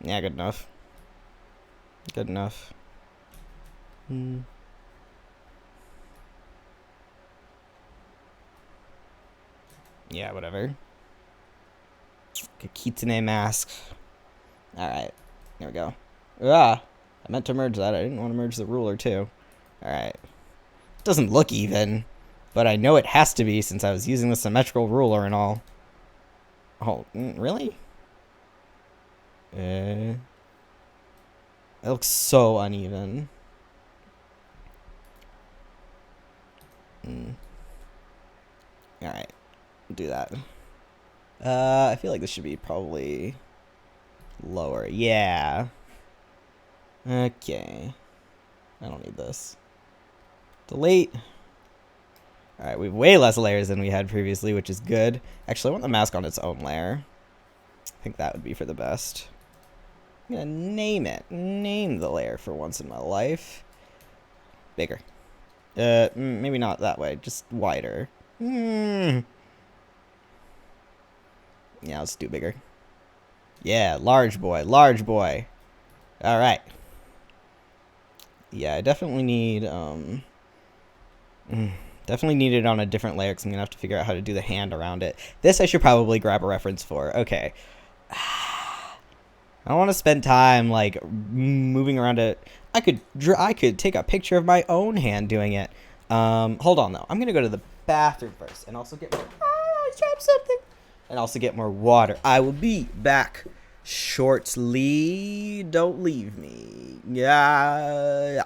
yeah, good enough. Good enough. Mm, yeah, whatever. Kitsune mask. All right, there we go. Ah, I meant to merge that. I didn't want to merge the ruler too. All right. Doesn't look even, but I know it has to be since I was using the symmetrical ruler and all. Oh, really? It looks so uneven. Mm. All right, do that. I feel like this should be probably lower. Yeah. Okay. I don't need this. Delete. All right, we have way less layers than we had previously, which is good. Actually, I want the mask on its own layer. I think that would be for the best. I'm gonna name it. Name the layer for once in my life. Bigger. Maybe not that way. Just wider. Yeah, let's do bigger. Yeah, large boy. Large boy. All right. Yeah, I definitely need definitely need it on a different layer because I'm gonna have to figure out how to do the hand around it. This I should probably grab a reference for. Okay. I don't want to spend time like moving around it. I could take a picture of my own hand doing it. Hold on though. I'm gonna go to the bathroom first and also get more. I dropped something. And also get more water. I will be back shortly. Don't leave me. Yeah.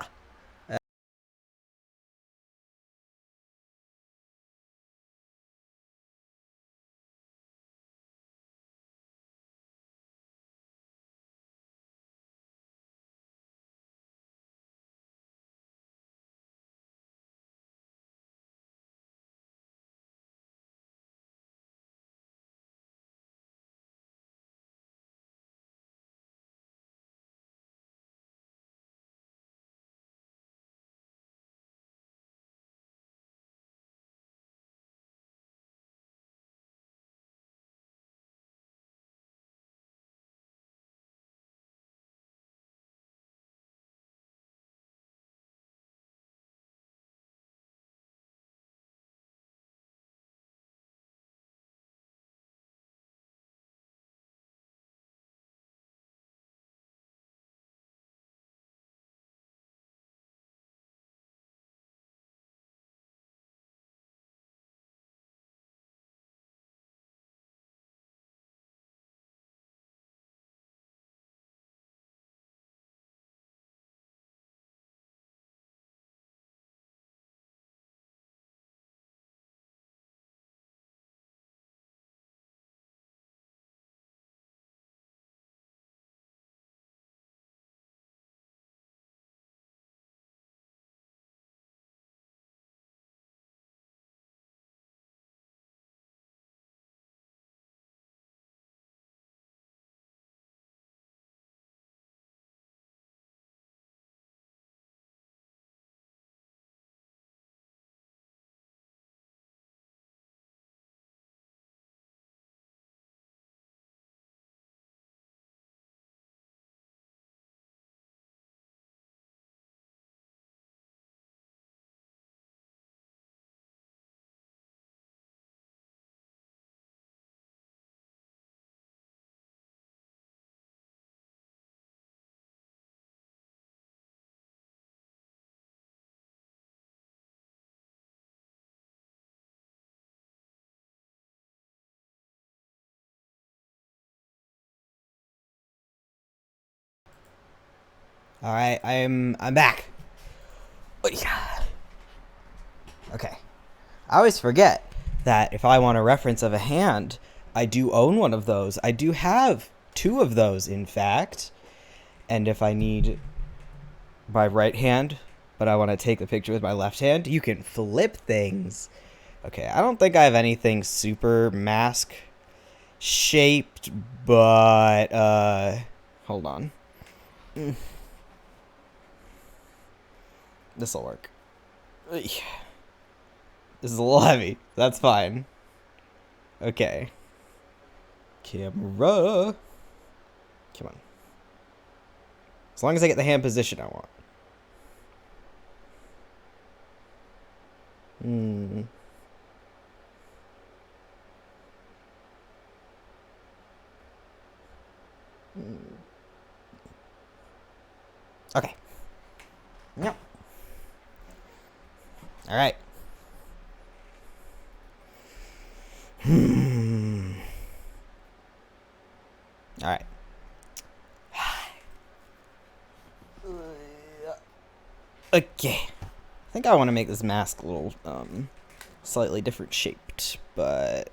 All right, I'm back. Okay. I always forget that if I want a reference of a hand, I do own one of those. I do have two of those, in fact. And if I need my right hand, but I want to take the picture with my left hand, you can flip things. Okay, I don't think I have anything super mask shaped, but hold on. This'll work. This is a little heavy. That's fine. Okay. Camera. Come on. As long as I get the hand position I want. Okay. Yep. All right. All right. Okay. I think I want to make this mask a little slightly different shaped, but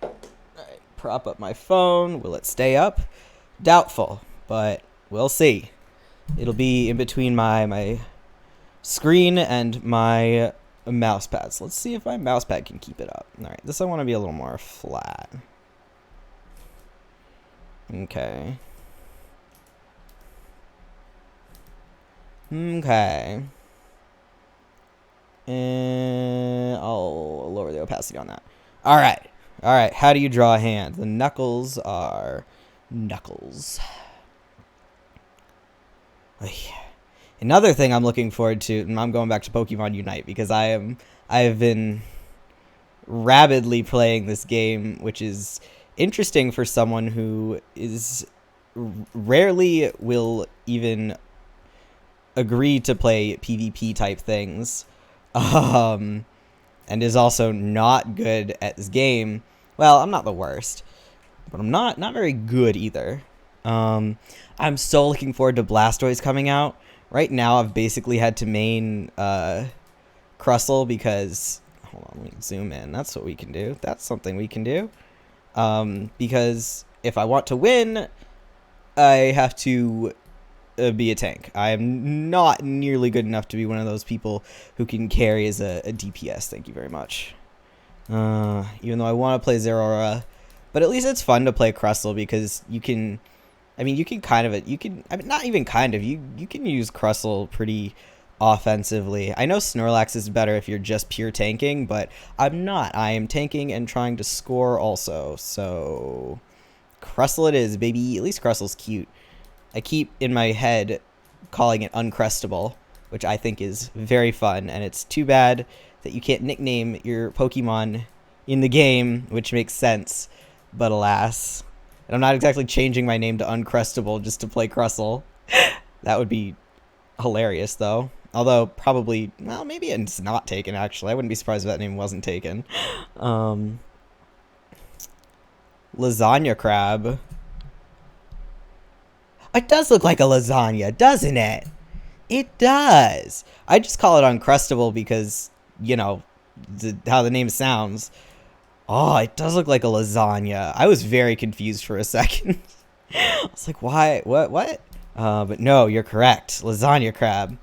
all right, prop up my phone. Will it stay up? Doubtful, but we'll see. It'll be in between my screen and my mouse pad. So let's see if my mouse pad can keep it up. All right, this I want to be a little more flat. Okay. Okay. And I'll lower the opacity on that. All right. All right. How do you draw a hand? The knuckles are knuckles. Another thing I'm looking forward to, and I'm going back to Pokemon Unite because I've been rabidly playing this game, which is interesting for someone who is rarely will even agree to play PvP type things, and is also not good at this game. Well, I'm not the worst, but I'm not very good either. I'm so looking forward to Blastoise coming out. Right now, I've basically had to main Crustle because, hold on, let me zoom in. That's what we can do. That's something we can do. Because if I want to win, I have to be a tank. I am not nearly good enough to be one of those people who can carry as a DPS. Thank you very much. Even though I want to play Zeraora, but at least it's fun to play Crustle because you can, I mean, you can kind of, you can, I mean, not even kind of, you can use Crustle pretty offensively. I know Snorlax is better if you're just pure tanking, but I'm not. I am tanking and trying to score also. So Crustle it is, baby. At least Crustle's cute. I keep in my head calling it Uncrustable, which I think is very fun, and it's too bad that you can't nickname your Pokemon in the game, which makes sense, but alas. And I'm not exactly changing my name to Uncrustable just to play Crustle. That would be hilarious, though. Although, probably, well, maybe it's not taken, actually. I wouldn't be surprised if that name wasn't taken. Lasagna Crab. It does look like a lasagna, doesn't it? It does. I just call it Uncrustable because, you know, how the name sounds. Oh, it does look like a lasagna. I was very confused for a second. I was like, why? What? But no, you're correct. Lasagna Crab.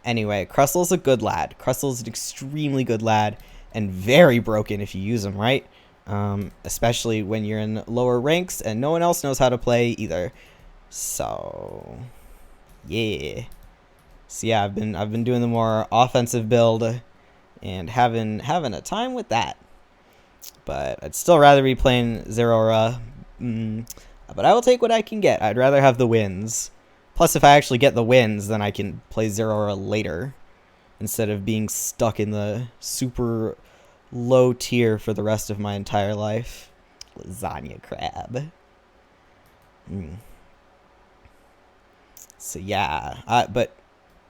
Anyway, Crustle's a good lad. Crustle's an extremely good lad and very broken if you use him right. Especially when you're in lower ranks and no one else knows how to play either. So, yeah. So yeah, I've been doing the more offensive build and having a time with that. But I'd still rather be playing Zeraora. But I will take what I can get. I'd rather have the wins. Plus, if I actually get the wins, then I can play Zeraora later instead of being stuck in the super low tier for the rest of my entire life. Lasagna Crab. So yeah, but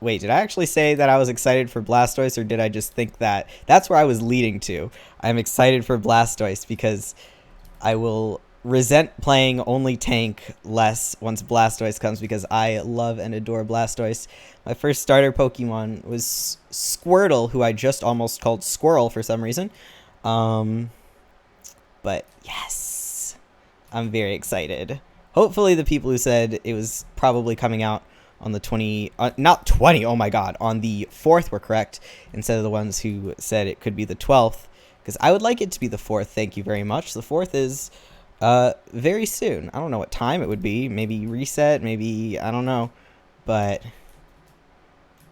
wait, did I actually say that I was excited for Blastoise, or did I just think that? That's where I was leading to. I'm excited for Blastoise because I will resent playing only tank less once Blastoise comes, because I love and adore Blastoise. My first starter Pokemon was Squirtle, who I just almost called Squirrel for some reason. But yes, I'm very excited. Hopefully the people who said it was probably coming out on the not 20, oh my god, on the 4th were correct, instead of the ones who said it could be the 12th, because I would like it to be the 4th, thank you very much. The 4th is very soon. I don't know what time it would be, maybe reset, maybe, I don't know, but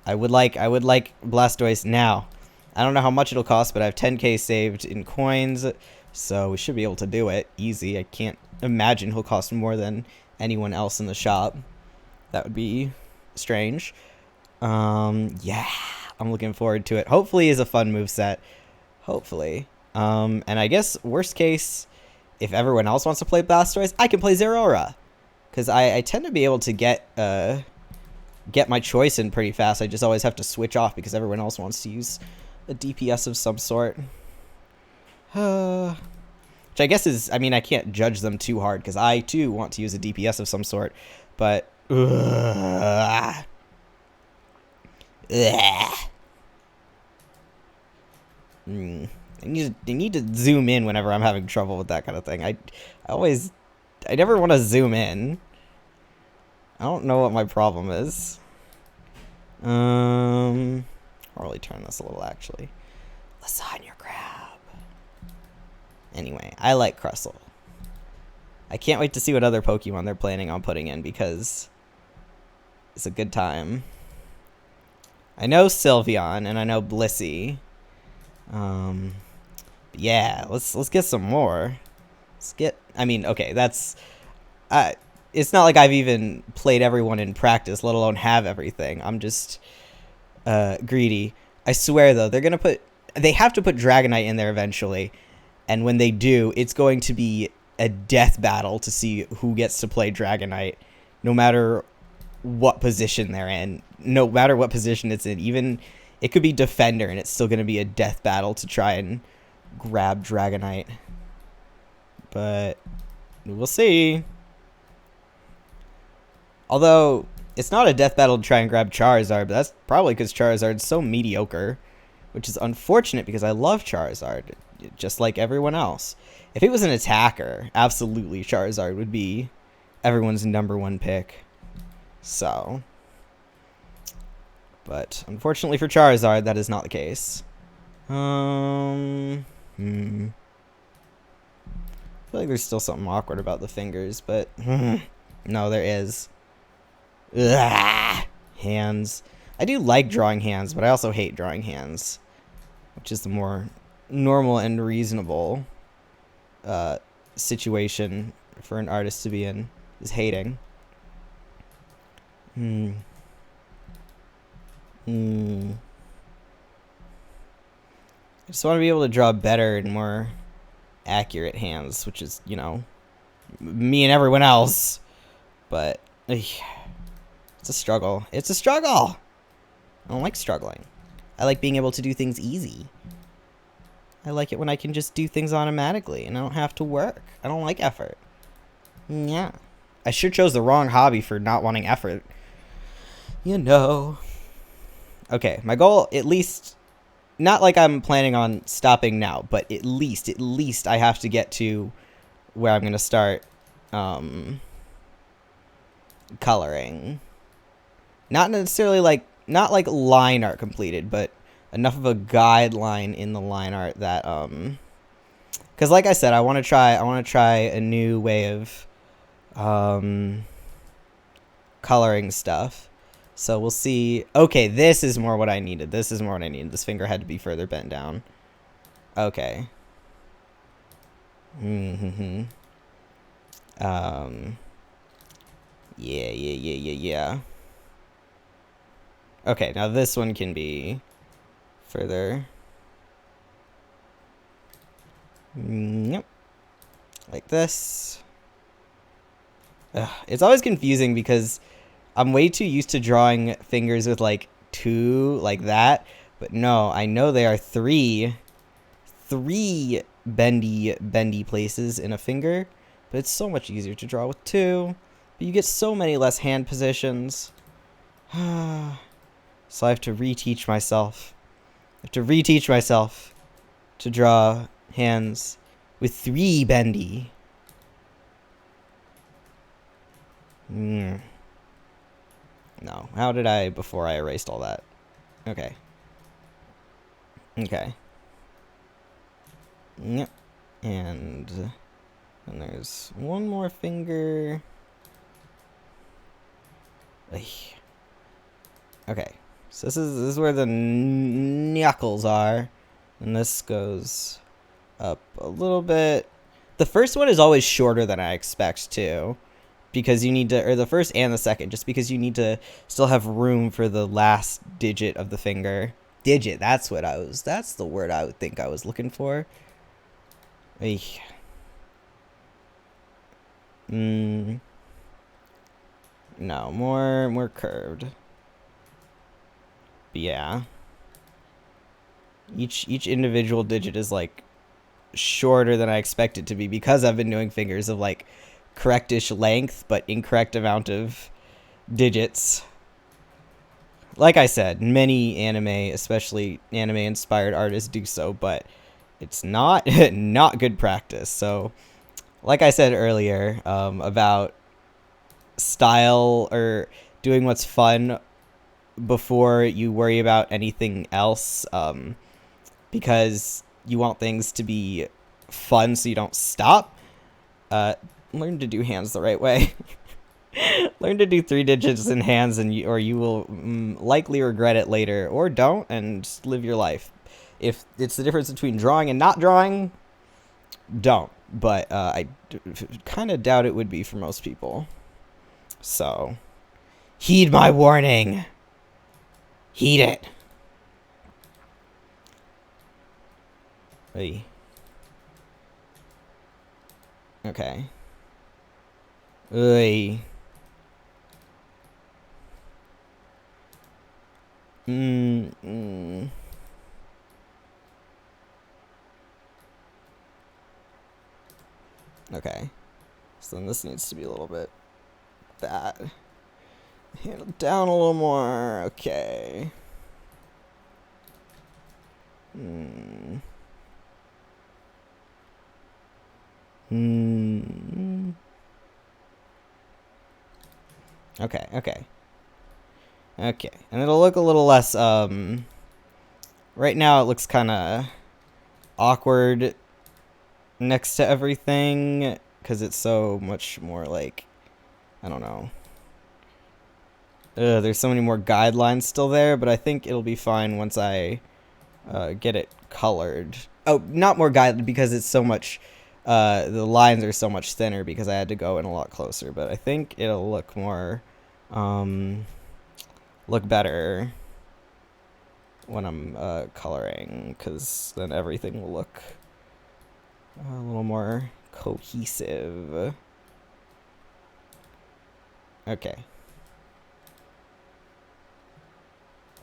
I would like Blastoise now. I don't know how much it'll cost, but I have 10k saved in coins, so we should be able to do it easy. I can't imagine he'll cost more than anyone else in the shop. That would be strange. Yeah, I'm looking forward to it. Hopefully it's a fun moveset. Hopefully. And I guess worst case, if everyone else wants to play Blastoise, I can play Zeraora. Because I tend to be able to get my choice in pretty fast. I just always have to switch off because everyone else wants to use a DPS of some sort. Which I guess is, I mean, I can't judge them too hard because I too want to use a DPS of some sort. But I need to zoom in whenever I'm having trouble with that kind of thing. I never want to zoom in. I don't know what my problem is. I'll really turn this a little, actually. Lasagna crab. Anyway, I like Crustle. I can't wait to see what other Pokemon they're planning on putting in, because it's a good time. I know Sylveon and I know Blissey. Yeah, let's get some more. I mean, okay, that's it's not like I've even played everyone in practice, let alone have everything. I'm just greedy. I swear though, they have to put Dragonite in there eventually. And when they do, it's going to be a death battle to see who gets to play Dragonite, no matter what position they're in, no matter what position it's in. Even it could be defender, and it's still going to be a death battle to try and grab Dragonite. But we'll see. Although it's not a death battle to try and grab Charizard, but that's probably because Charizard's so mediocre, which is unfortunate because I love Charizard, just like everyone else. If it was an attacker, absolutely Charizard would be everyone's #1 pick. So, but unfortunately for Charizard, that is not the case. I feel like there's still something awkward about the fingers, but no, there is. Ugh, hands. I do like drawing hands, but I also hate drawing hands, which is the more normal and reasonable situation for an artist to be in, is hating. I just want to be able to draw better and more accurate hands, which is, you know, me and everyone else. But it's a struggle. It's a struggle. I don't like struggling. I like being able to do things easy. I like it when I can just do things automatically and I don't have to work. I don't like effort. Yeah. I sure chose the wrong hobby for not wanting effort. You know. Okay, my goal, at least, not like I'm planning on stopping now, but at least I have to get to where I'm going to start coloring. Not necessarily not like line art completed, but enough of a guideline in the line art that because like I said, I want to try a new way of coloring stuff. So we'll see. Okay, this is more what I needed. This finger had to be further bent down. Okay. Yeah. Okay, now this one can be further. Yep. Like this. Ugh, it's always confusing because I'm way too used to drawing fingers with like 2 like that, but no, I know there are 3 bendy places in a finger, but it's so much easier to draw with 2. But you get so many less hand positions. So I have to reteach myself. To draw hands with 3 bendy. No. How did I before I erased all that? Okay. Yep. And there's one more finger. Okay. So this is where the knuckles are. And this goes up a little bit. The first one is always shorter than I expect too. Because you need to, or the first and the second, just because you need to still have room for the last digit of the finger. Digit, that's the word I would think I was looking for. No, more curved. But yeah. Each individual digit is like shorter than I expect it to be because I've been doing fingers of like correctish length but incorrect amount of digits. Like I said, many anime, especially anime inspired artists do so, but it's not good practice. So like I said earlier, about style or doing what's fun before you worry about anything else, because you want things to be fun so you don't stop. Learn to do hands the right way. Learn to do 3 digits in hands, or you will likely regret it later, or don't, and live your life. If it's the difference between drawing and not drawing, don't. But I kind of doubt it would be for most people. So, heed my warning. Heed it. Hey. Okay. Oy. Okay. So then this needs to be a little bit that. Handle down a little more. Okay. Okay. And it'll look a little less, right now it looks kind of awkward next to everything, because it's so much more like, I don't know. There's so many more guidelines still there, but I think it'll be fine once I get it colored. Oh, not more guided because it's so much, the lines are so much thinner because I had to go in a lot closer, but I think it'll look more, look better when I'm coloring, because then everything will look a little more cohesive. Okay.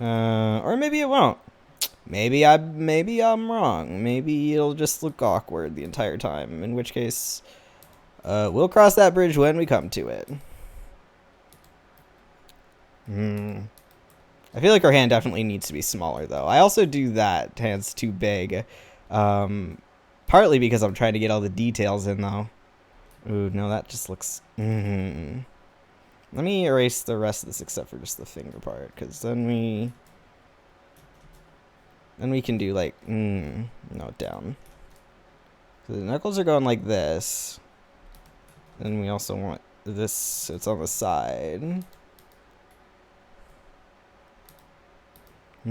Or maybe it won't. Maybe I'm wrong. Maybe it'll just look awkward the entire time, in which case we'll cross that bridge when we come to it. I feel like her hand definitely needs to be smaller, though. I also do that. Hand's too big. Partly because I'm trying to get all the details in, though. Ooh, no, that just looks... Let me erase the rest of this except for just the finger part, because then we can do, like... no, down. So the knuckles are going like this. And we also want this... It's on the side. I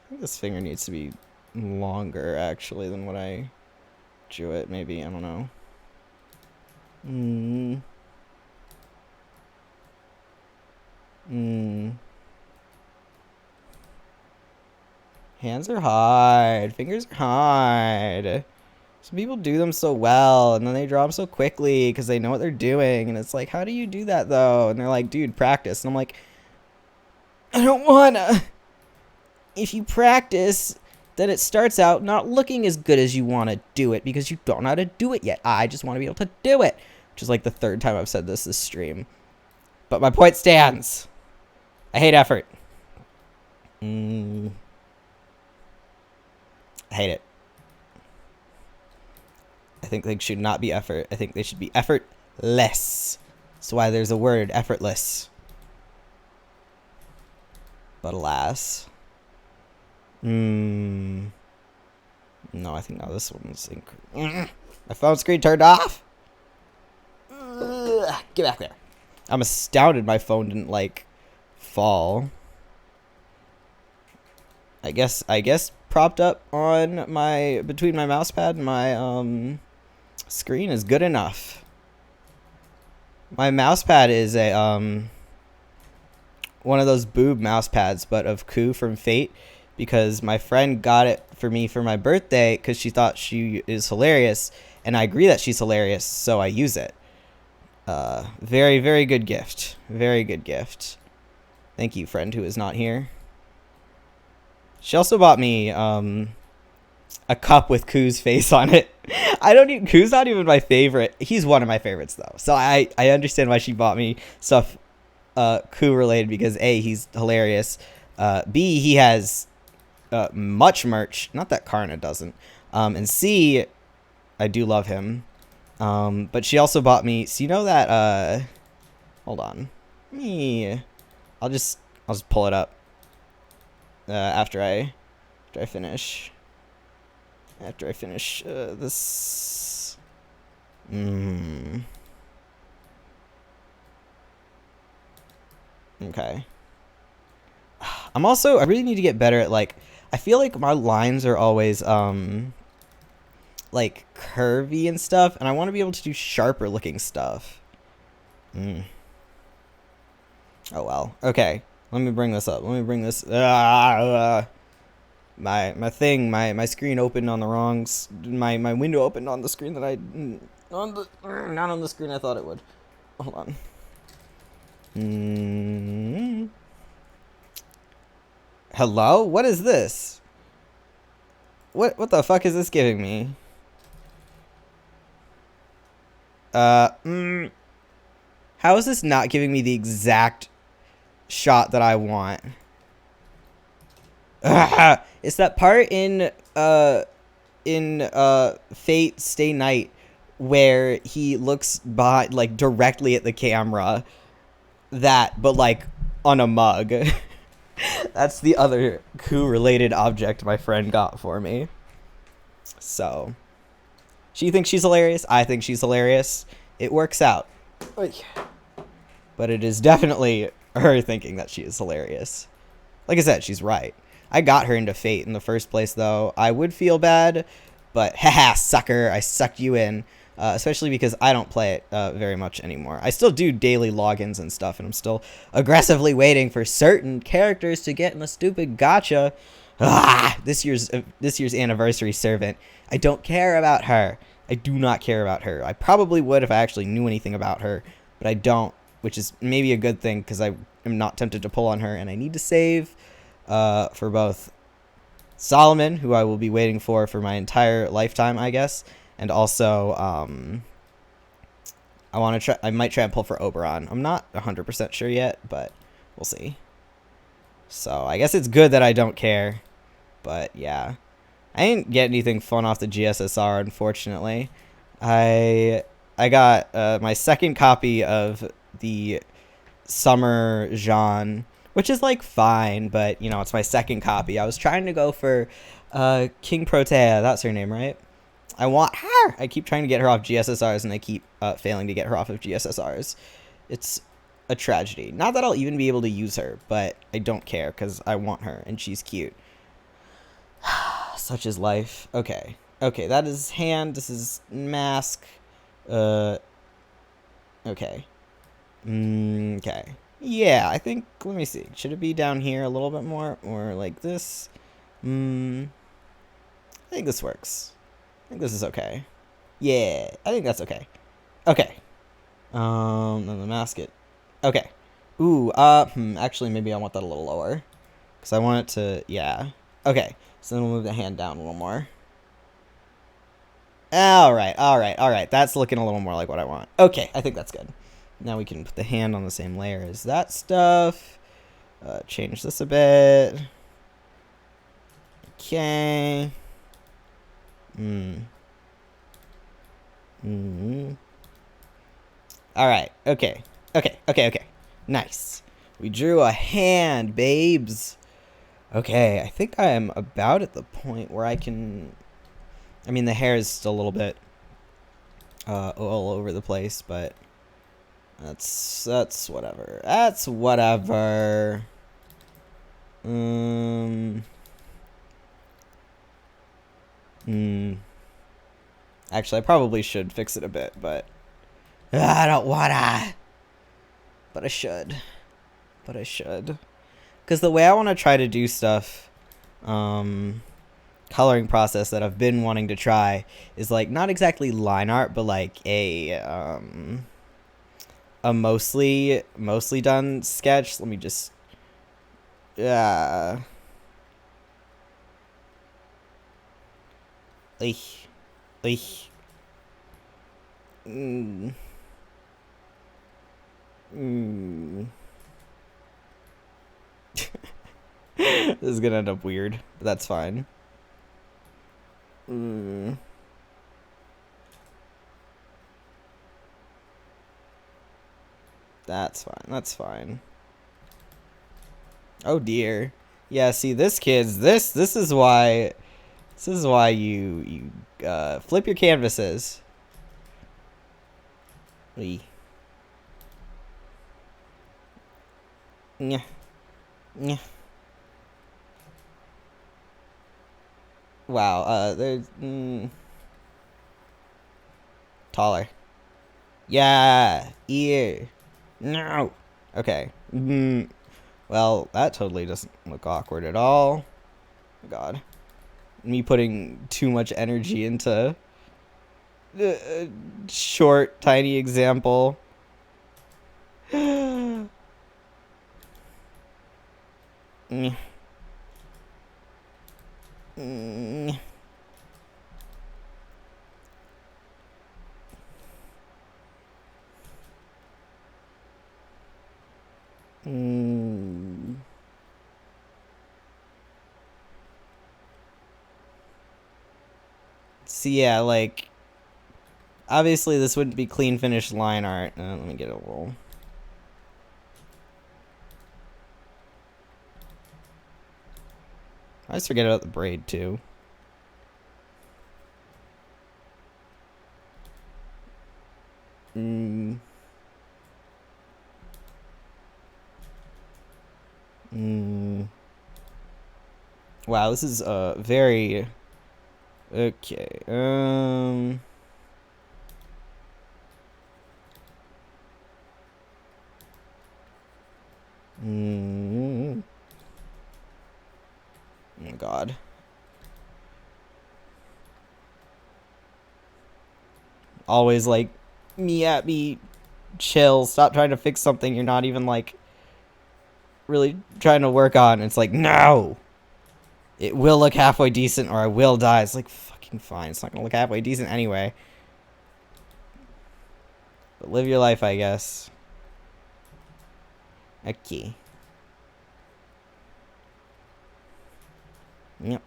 think this finger needs to be longer, actually, than what I drew it. Maybe, I don't know. Hands are hard. Fingers are hard. Some people do them so well, and then they draw them so quickly because they know what they're doing. And it's like, how do you do that, though? And they're like, dude, practice. And I'm like, I don't wanna. If you practice, then it starts out not looking as good as you want to do it because you don't know how to do it yet. I just want to be able to do it, which is like the third time I've said this stream. But my point stands. I hate effort. I hate it. I think they should not be effort. I think they should be effortless. That's why there's a word, effortless. But alas. No, I think now this one's... My phone screen turned off? Get back there. I'm astounded my phone didn't, like, fall. I guess propped up on my... between my mouse pad and my, screen is good enough. My mouse pad is a, one of those boob mouse pads, but of Ku from Fate, because my friend got it for me for my birthday because she thought she is hilarious, and I agree that she's hilarious, so I use it. Very, very good gift. Very good gift. Thank you, friend who is not here. She also bought me, a cup with Ku's face on it. Ku's not even my favorite. He's one of my favorites, though. So I understand why she bought me stuff Ku related, because A, he's hilarious. B, he has much merch. Not that Karna doesn't. And C, I do love him. But she also bought me, so you know that, hold on. I'll just pull it up after I finish. After I finish this. Okay. I really need to get better at, like, I feel like my lines are always, like, curvy and stuff, and I want to be able to do sharper looking stuff. Oh, well. Okay. Let me bring this up. Let me bring this... My screen opened on the wrong... My window opened on the screen that I... not on the screen I thought it would. Hold on. Hello? What is this? What the fuck is this giving me? How is this not giving me the exact shot that I want? It's that part in Fate Stay Night where he looks behind, like, directly at the camera. But like on a mug. That's the other Ku-related object my friend got for me. So, she thinks she's hilarious. I think she's hilarious. It works out. But it is definitely her thinking that she is hilarious. Like I said, she's right. I got her into Fate in the first place, though. I would feel bad, but haha, sucker, I sucked you in. Especially because I don't play it very much anymore. I still do daily logins and stuff, and I'm still aggressively waiting for certain characters to get in the stupid gacha. This year's anniversary servant. I don't care about her. I do not care about her. I probably would if I actually knew anything about her, but I don't, which is maybe a good thing because I am not tempted to pull on her, and I need to save for both Solomon, who I will be waiting for my entire lifetime, I guess, and also I might try and pull for Oberon. I'm not 100% sure yet, but we'll see. So I guess it's good that I don't care, but yeah. I didn't get anything fun off the GSSR, unfortunately. I got my second copy of the Summer Jean, which is, like, fine, but, you know, it's my second copy. I was trying to go for King Protea. That's her name, right? I want her! I keep trying to get her off GSSRs, and I keep failing to get her off of GSSRs. It's a tragedy. Not that I'll even be able to use her, but I don't care, because I want her, and she's cute. Such is life. Okay. Okay, that is hand. This is mask. Okay. Okay. Yeah, I think, let me see. Should it be down here a little bit more? Or like this? I think this works. I think this is okay. Yeah, I think that's okay. Okay. Then the mask it. Okay. Ooh, actually maybe I want that a little lower. Because I want it to, yeah. Okay, so then we'll move the hand down a little more. Alright. That's looking a little more like what I want. Okay, I think that's good. Now we can put the hand on the same layer as that stuff. Change this a bit. Okay. Alright, okay. Nice. We drew a hand, babes. Okay, I think I am about at the point where I can... I mean, the hair is still a little bit all over the place, but that's whatever. That's whatever. Actually, I probably should fix it a bit, but I don't wanna. But I should. Because the way I want to try to do stuff, coloring process that I've been wanting to try is like not exactly line art, but like a mostly done sketch. Let me just yeah. Eich. This is gonna end up weird, but that's fine. That's fine. Oh dear. Yeah, see this kids, this is why you flip your canvases. Yeah. Wow, there's taller. Yeah, ear. No. Okay. Well, that totally doesn't look awkward at all. Oh, God. Me putting too much energy into a short, tiny example. So yeah, like obviously this wouldn't be clean finished line art. Let me get a little. I always forget about the braid too. Wow, this is very okay. Oh God. Always like me chill, stop trying to fix something you're not even like really trying to work on. It's like, no, it will look halfway decent or I will die. It's like, fucking fine, it's not gonna look halfway decent anyway, but live your life, I guess. Okay. Yep.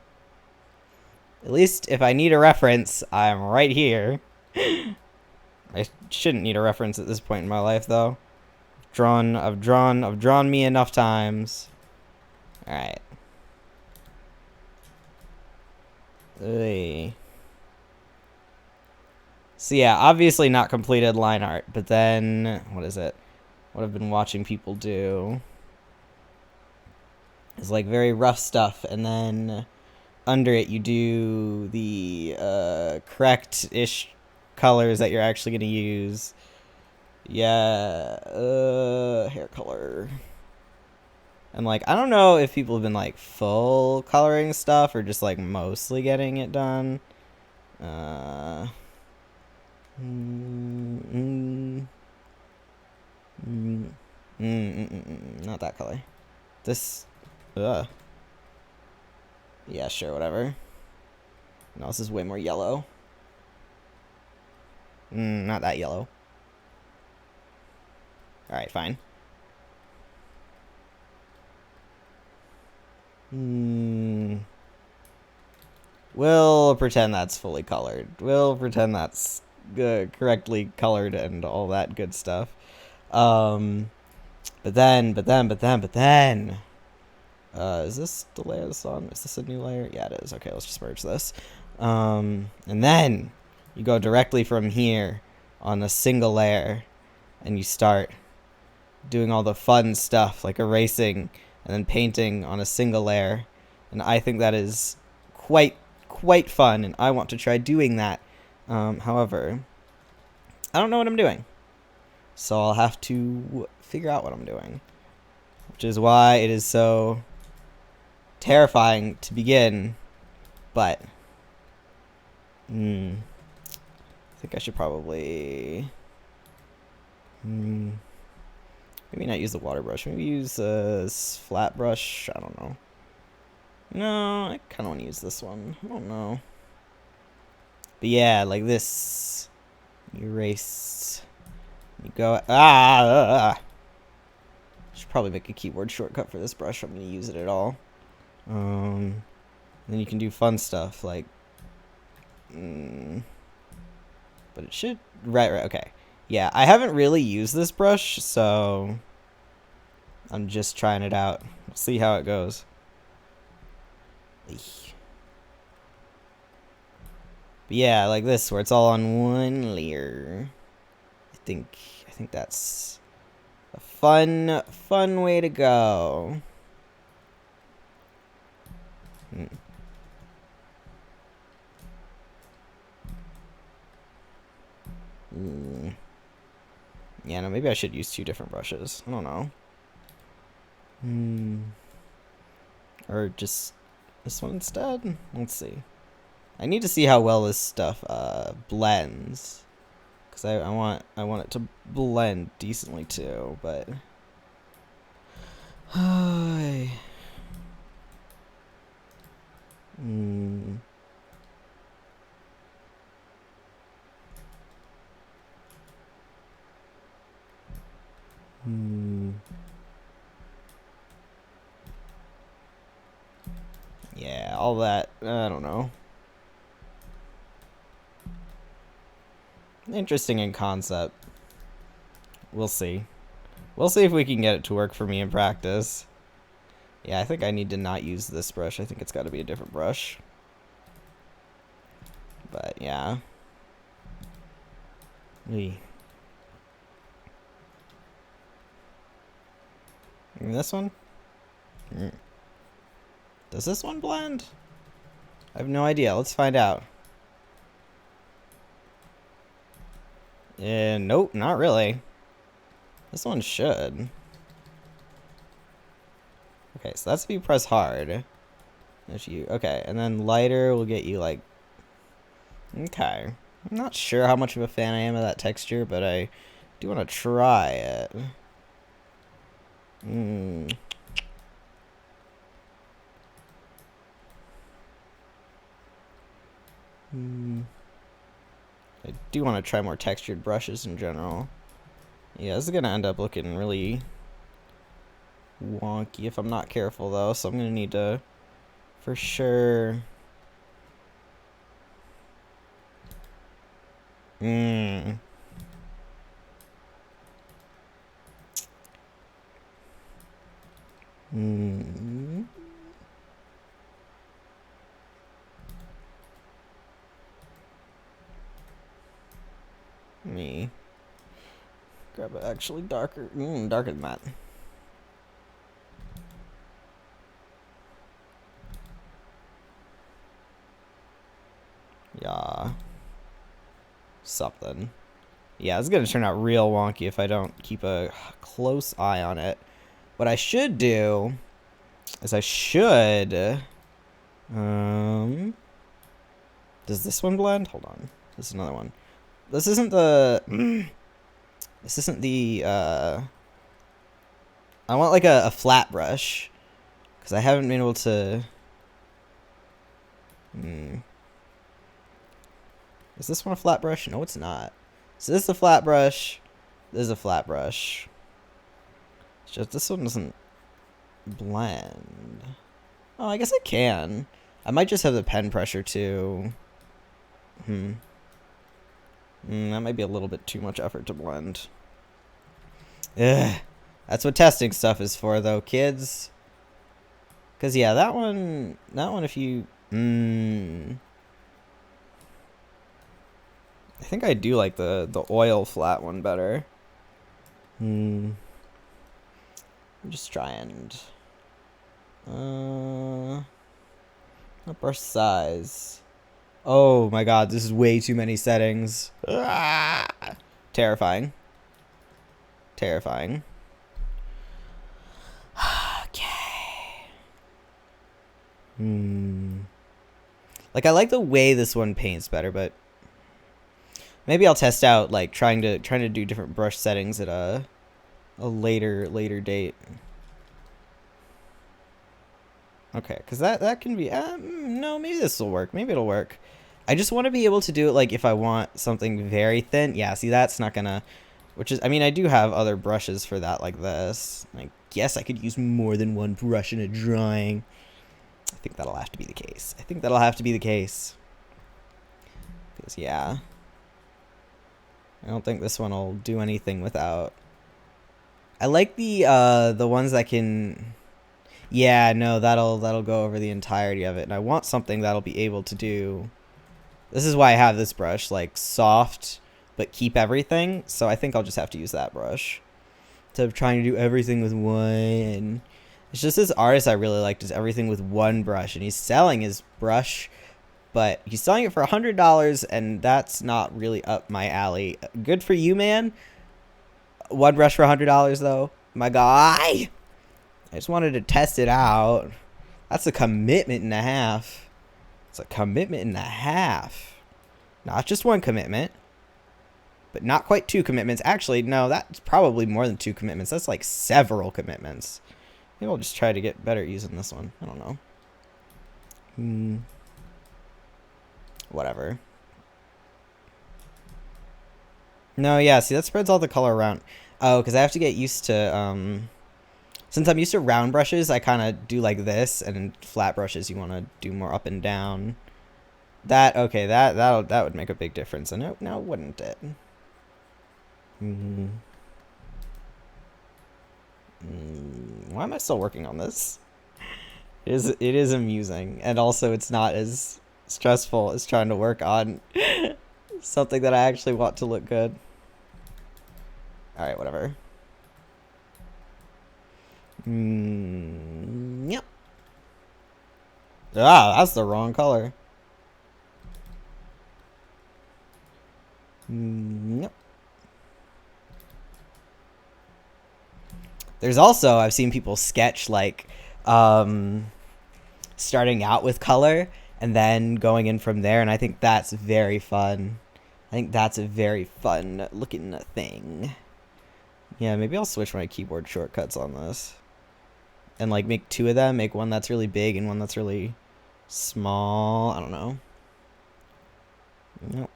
At least if I need a reference, I'm right here. I shouldn't need a reference at this point in my life, though. I've drawn me enough times. Alright. So yeah, obviously not completed line art, but then, what is it? What I've been watching people do is like very rough stuff, and then under it you do the correct-ish colors that you're actually going to use. Yeah, hair color. And like, I don't know if people have been like full coloring stuff or just like mostly getting it done. Not that color. This, Yeah, sure, whatever. No, this is way more yellow. Not that yellow. Alright, fine. We'll pretend that's fully colored. We'll pretend that's correctly colored and all that good stuff. But then. Is this the layer of the song? Is this a new layer? Yeah, it is. Okay, let's just merge this. And then you go directly from here on a single layer and you start doing all the fun stuff like erasing and then painting on a single layer. And I think that is quite fun, and I want to try doing that. However, I don't know what I'm doing, so I'll have to figure out what I'm doing, which is why it is so terrifying to begin. But I think I should probably maybe not use the water brush. Maybe use a flat brush. I don't know. No, I kind of want to use this one. I don't know. But yeah, like this. Erase. You go. Should probably make a keyboard shortcut for this brush. I'm going to use it at all. Then you can do fun stuff like. But it should. Right. Okay. Yeah, I haven't really used this brush, so I'm just trying it out. We'll see how it goes. But yeah, like this, where it's all on one layer. I think that's a fun way to go. Yeah, no, maybe I should use 2 different brushes. I don't know. Or just this one instead? Let's see. I need to see how well this stuff blends. Because I want it to blend decently too, but yeah, all that, I don't know. Interesting in concept. We'll see. We'll see if we can get it to work for me in practice. Yeah, I think I need to not use this brush. I think it's got to be a different brush. But yeah. This one? Does this one blend? I have no idea. Let's find out. Nope, not really. This one should. Okay, so that's if you press hard. Okay, and then lighter will get you like. Okay. I'm not sure how much of a fan I am of that texture, but I do want to try it. I do want to try more textured brushes in general. Yeah, this is going to end up looking really wonky if I'm not careful, though, so I'm going to need to, for sure... Me grab it actually darker, darker than that. Yeah, something. Yeah, it's gonna turn out real wonky if I don't keep a close eye on it. What I should do is I should does this one blend? Hold on. This is another one. This isn't the I want like a flat brush, because I haven't been able to Is this one a flat brush? No, it's not. So this is a flat brush. This is a flat brush. It's just this one doesn't blend. Oh, I guess I can. I might just have the pen pressure too. That might be a little bit too much effort to blend. Ugh. That's what testing stuff is for, though, kids. Because, yeah, that one, if you... I think I do like the oil flat one better. I'm just trying. Brush size. Oh my god, this is way too many settings. Ah! Terrifying. Terrifying. Okay. Like, I like the way this one paints better, but maybe I'll test out like trying to do different brush settings at a later date. Okay, because that can be no, maybe this will work. Maybe it'll work. I just want to be able to do it like if I want something very thin. Yeah, see, that's not gonna, which is, I mean, I do have other brushes for that like this. I guess I could use more than one brush in a drawing. I think that'll have to be the case. I think that'll have to be the case. Because, yeah. I don't think this one will do anything without. I like the ones that can. Yeah, no, that'll go over the entirety of it, and I want something that'll be able to do. This is why I have this brush, like soft, but keep everything. So I think I'll just have to use that brush instead of trying to do everything with one. It's just this artist I really like does everything with one brush, and he's selling his brush. But he's selling it for $100, and that's not really up my alley. Good for you, man. One brush for $100, though. My guy. I just wanted to test it out. That's a commitment and a half. It's a commitment and a half. Not just one commitment, but not quite two commitments. Actually, no, that's probably more than two commitments. That's like several commitments. Maybe I'll just try to get better at using this one. I don't know. Whatever. No, yeah, see, that spreads all the color around. Oh, because I have to get used to, since I'm used to round brushes, I kind of do like this, and flat brushes, you want to do more up and down. That, okay, that would make a big difference. And no, wouldn't it? Why am I still working on this? It is amusing, and also it's not as stressful as trying to work on something that I actually want to look good. Alright, whatever. Yep. Ah, that's the wrong color. Yep. There's also, I've seen people sketch like starting out with color and then going in from there, and I think that's very fun. I think that's a very fun looking thing. Yeah, maybe I'll switch my keyboard shortcuts on this. And like make two of them, make one that's really big and one that's really small. I don't know. Yep.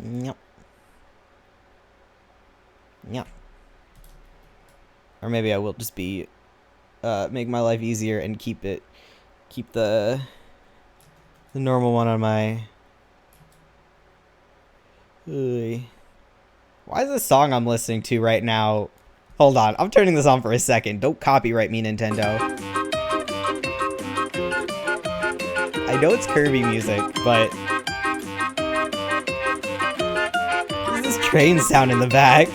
Yep. Yep. Or maybe I will just be make my life easier and keep the normal one on my. Why is this song I'm listening to right now? Hold on, I'm turning this on for a second. Don't copyright me, Nintendo. I know it's Kirby music, but there's this train sound in the back.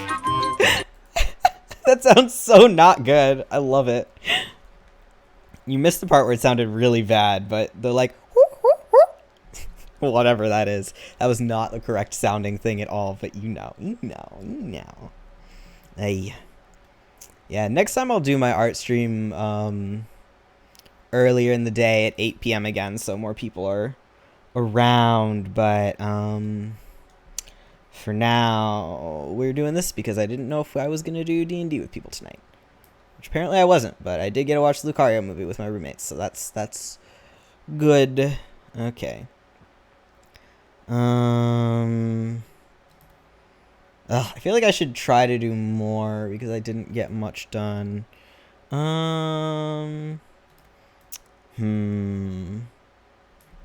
That sounds so not good. I love it. You missed the part where it sounded really bad, but they're like, whatever that is. That was not the correct sounding thing at all, but you know. Hey. Yeah, next time I'll do my art stream earlier in the day at 8 p.m. again, so more people are around, but for now, we're doing this because I didn't know if I was going to do D&D with people tonight. Which apparently I wasn't, but I did get to watch the Lucario movie with my roommates, so that's good. Okay. I feel like I should try to do more because I didn't get much done.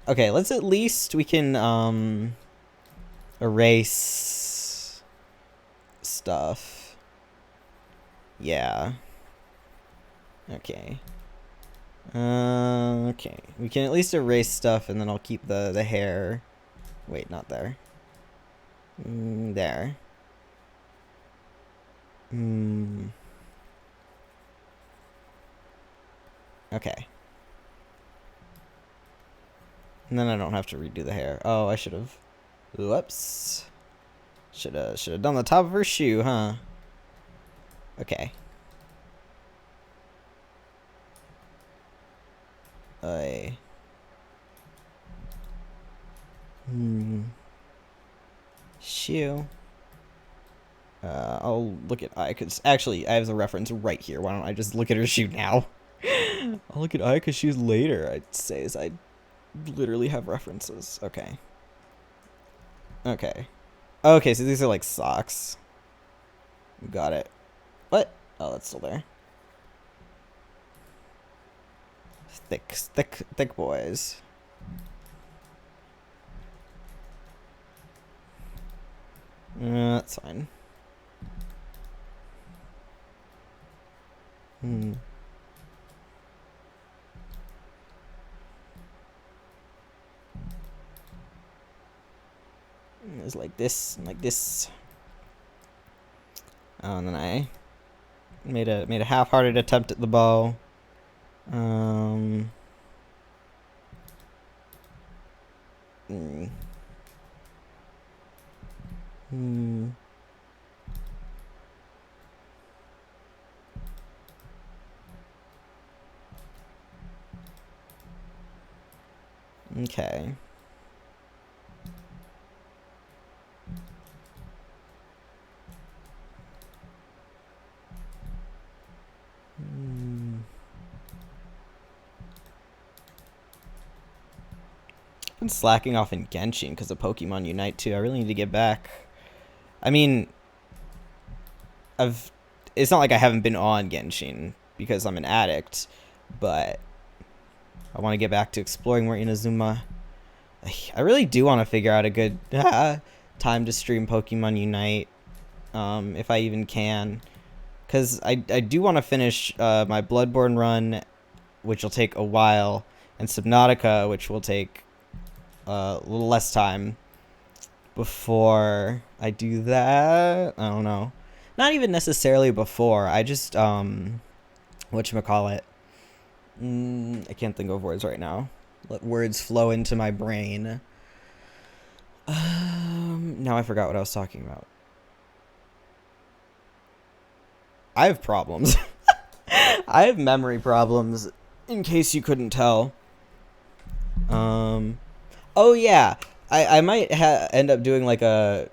Okay, let's at least we can erase stuff. Yeah. Okay. Okay. We can at least erase stuff, and then I'll keep the hair. Wait, not there. There. Okay. And then I don't have to redo the hair. Oh, I should have. Whoops. Should have done the top of her shoe, huh? Okay. Shoe. I'll look at Ayaka's. Actually, I have the reference right here. Why don't I just look at her shoe now? I'll look at Ayaka's shoes later, I'd say, as I literally have references. Okay. Okay. Okay, so these are like socks. Got it. What? Oh, that's still there. Thick boys. That's fine. It's like this, and like this. Oh, and then I made a half-hearted attempt at the bow. Okay. Been slacking off in Genshin because of Pokemon Unite too. I really need to get back. I mean, it's not like I haven't been on Genshin because I'm an addict, but I want to get back to exploring more Inazuma. I really do want to figure out a good time to stream Pokemon Unite, if I even can, because I do want to finish my Bloodborne run, which will take a while, and Subnautica, which will take a little less time before I do that. I don't know. Not even necessarily before. I just, whatchamacallit. I can't think of words right now. Let words flow into my brain. Now I forgot what I was talking about. I have problems. I have memory problems, in case you couldn't tell. Oh yeah, I might end up doing like a.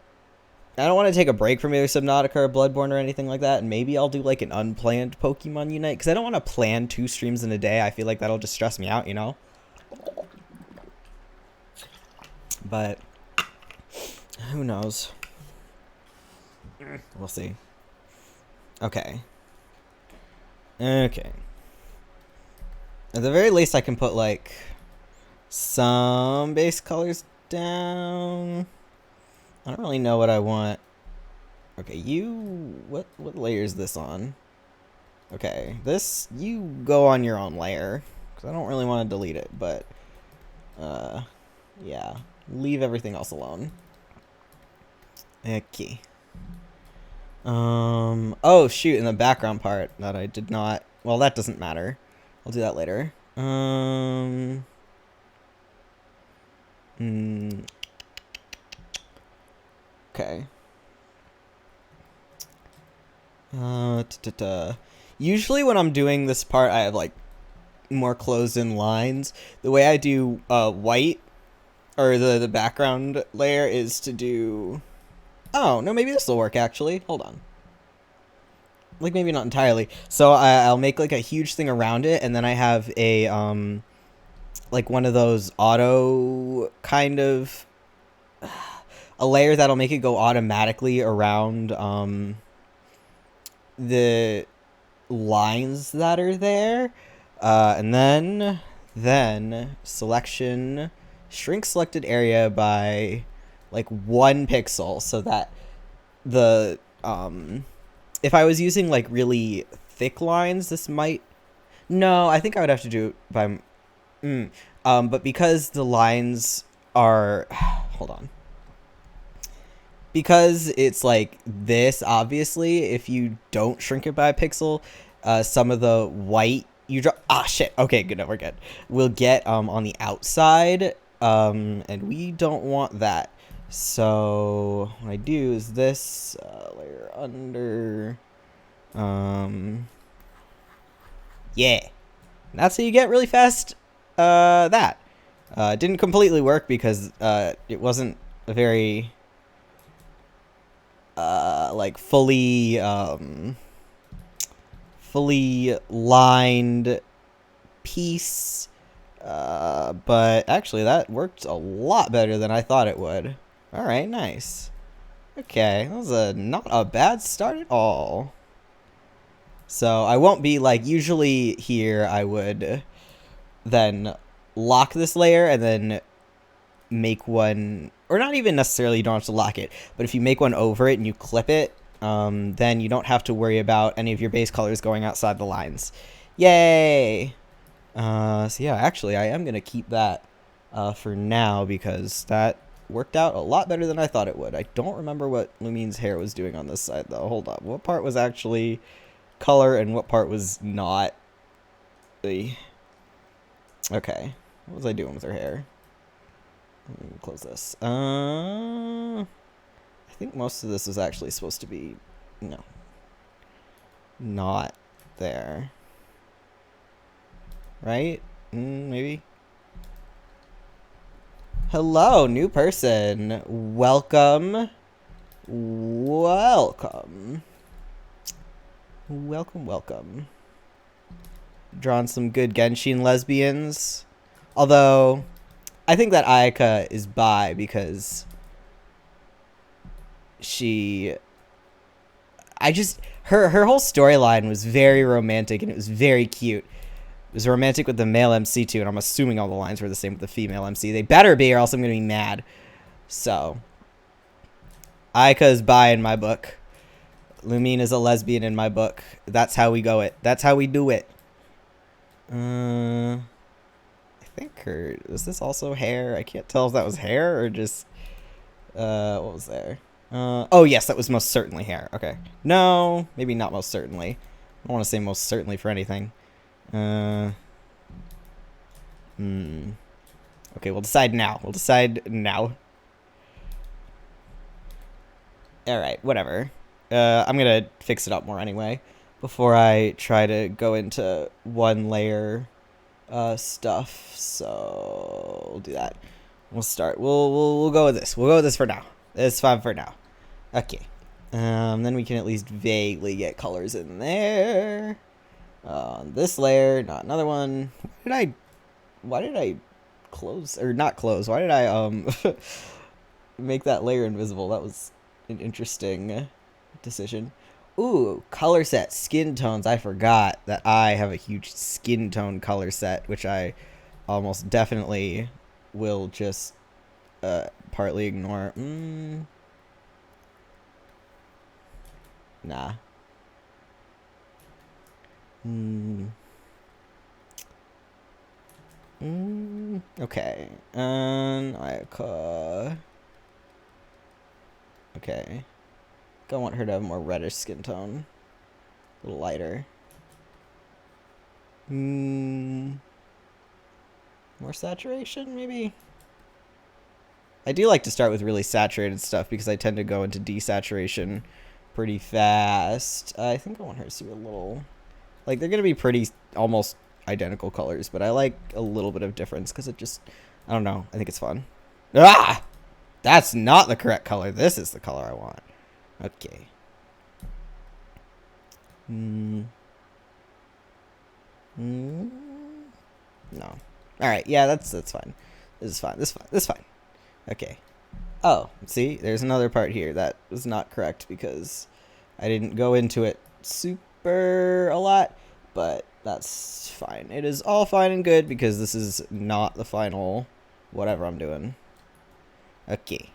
I don't want to take a break from either Subnautica or Bloodborne or anything like that, and maybe I'll do like an unplanned Pokemon Unite, because I don't want to plan 2 streams in a day. I feel like that'll just stress me out, you know? But who knows? We'll see. Okay. Okay. At the very least, I can put like some base colors down. I don't really know what I want. Okay, what layer is this on? Okay, this, you go on your own layer, because I don't really want to delete it, but yeah, leave everything else alone. Okay. Oh shoot, in the background part that I did not, well, that doesn't matter. I'll do that later. Okay. Usually when I'm doing this part, I have like more closed in lines. The way I do white, or the background layer, is to do. Oh no, maybe this will work actually. Hold on. Like maybe not entirely. So I'll make like a huge thing around it, and then I have a like one of those auto kind of a layer that'll make it go automatically around the lines that are there, and then selection, shrink selected area by like 1 pixel, so that the if I was using like really thick lines, this might, no, I think I would have to do it by but because the lines are hold on, because it's like this, obviously, if you don't shrink it by a pixel, some of the white you draw, shit, okay, good, no, we're good, will get on the outside, and we don't want that. So what I do is this layer under, yeah, that's how you get really fast that. It didn't completely work because it wasn't a very like fully lined piece, but actually that worked a lot better than I thought it would. All right, nice. Okay, that was not a bad start at all. So I won't be like, usually here I would then lock this layer and then make one, or not even necessarily, you don't have to lock it, but if you make one over it and you clip it, then you don't have to worry about any of your base colors going outside the lines. Yay! So yeah, actually I am gonna keep that for now because that worked out a lot better than I thought it would. I don't remember what Lumine's hair was doing on this side though. Hold up, what part was actually color and what part was not? Okay, what was I doing with her hair? Let me close this. I think most of this is actually supposed to be, no, not there. Right? Maybe. Hello, new person. Welcome. Welcome. Welcome, welcome. Drawn some good Genshin lesbians. Although, I think that Ayaka is bi because she... her whole storyline was very romantic and it was very cute. It was romantic with the male MC too, and I'm assuming all the lines were the same with the female MC. They better be, or else I'm gonna be mad. So, Ayaka is bi in my book. Lumine is a lesbian in my book. That's how we go it. That's how we do it. I think her... Was this also hair? I can't tell if that was hair or just... what was there? Oh, yes, that was most certainly hair. Okay. No, maybe not most certainly. I don't want to say most certainly for anything. Okay, we'll decide now. We'll decide now. Alright, whatever. I'm gonna fix it up more anyway before I try to go into one layer stuff. So we'll do that. We'll start. We'll go with this. We'll go with this for now. It's fine for now. Okay. Then we can at least vaguely get colors in there. This layer, not another one. Why did I close, or not close? Why did I make that layer invisible? That was an interesting decision. Ooh, color set, skin tones. I forgot that I have a huge skin tone color set, which I almost definitely will just partly ignore. Nah. Okay. Okay. I want her to have more reddish skin tone. A little lighter. More saturation, maybe? I do like to start with really saturated stuff because I tend to go into desaturation pretty fast. I think I want hers to be a little... Like, they're going to be pretty almost identical colors, but I like a little bit of difference because it just... I don't know. I think it's fun. Ah! That's not the correct color. This is the color I want. Okay. No. Alright, yeah, that's fine. This is fine. This is fine. Okay. Oh, see, there's another part here that was not correct because I didn't go into it super a lot, but that's fine. It is all fine and good because this is not the final whatever I'm doing. Okay.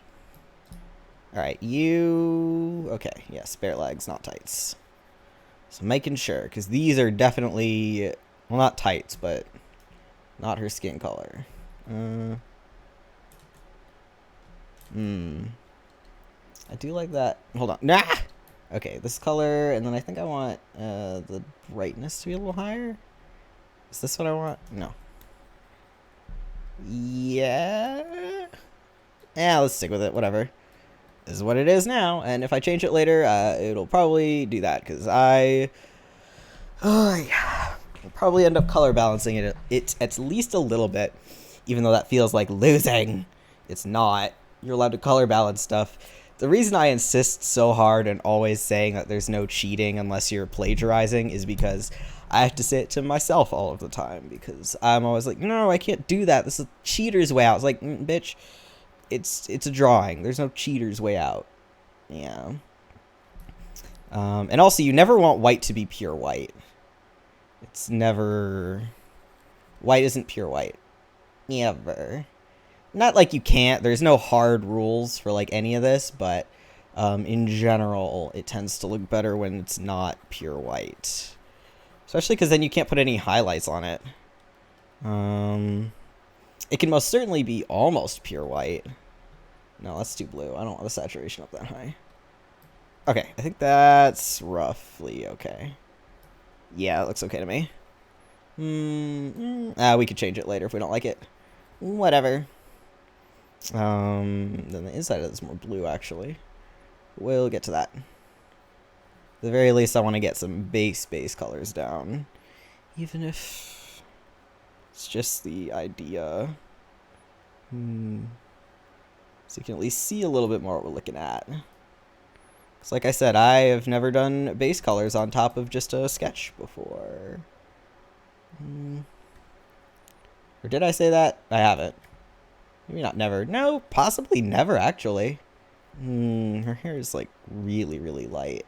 Alright, you... Okay, yeah, spare legs, not tights. So making sure, because these are definitely... Well, not tights, but not her skin color. I do like that. Hold on. Nah! Okay, this color, and then I think I want the brightness to be a little higher. Is this what I want? No. Yeah. Yeah, let's stick with it. Whatever. This is what it is now, and if I change it later, it'll probably do that, because I... Oh, yeah. I'll probably end up color balancing it at least a little bit, even though that feels like losing. It's not. You're allowed to color balance stuff. The reason I insist so hard and always saying that there's no cheating unless you're plagiarizing is because I have to say it to myself all of the time, because I'm always like, no, I can't do that. This is cheater's way out. It's like, bitch, it's a drawing. There's no cheater's way out. Yeah. And also, you never want white to be pure white. It's never... White isn't pure white. Never. Not like you can't. There's no hard rules for like any of this, but in general, it tends to look better when it's not pure white. Especially because then you can't put any highlights on it. It can most certainly be almost pure white. No, let's do blue. I don't want the saturation up that high. Okay, I think that's roughly okay. Yeah, it looks okay to me. We could change it later if we don't like it. Whatever. Then the inside of this is more blue, actually. We'll get to that. At the very least, I want to get some base colors down. Even if it's just the idea. So you can at least see a little bit more what we're looking at. Because like I said, I have never done base colors on top of just a sketch before. Or did I say that? I haven't. Maybe not never. No, possibly never, actually. Her hair is, like, really, really light.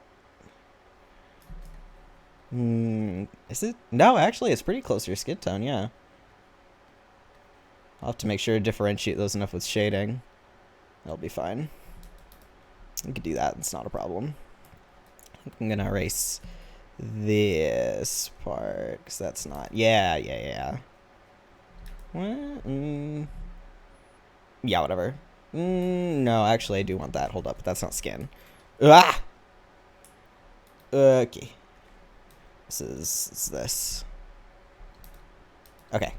Is it? No, actually, it's pretty close to your skin tone, yeah. I'll have to make sure to differentiate those enough with shading. That'll be fine. We could do that. It's not a problem. I think I'm going to erase this part, because that's not... Yeah. What? Yeah, whatever. No, actually, I do want that. Hold up. That's not skin. Ah! Okay. It's this. Okay.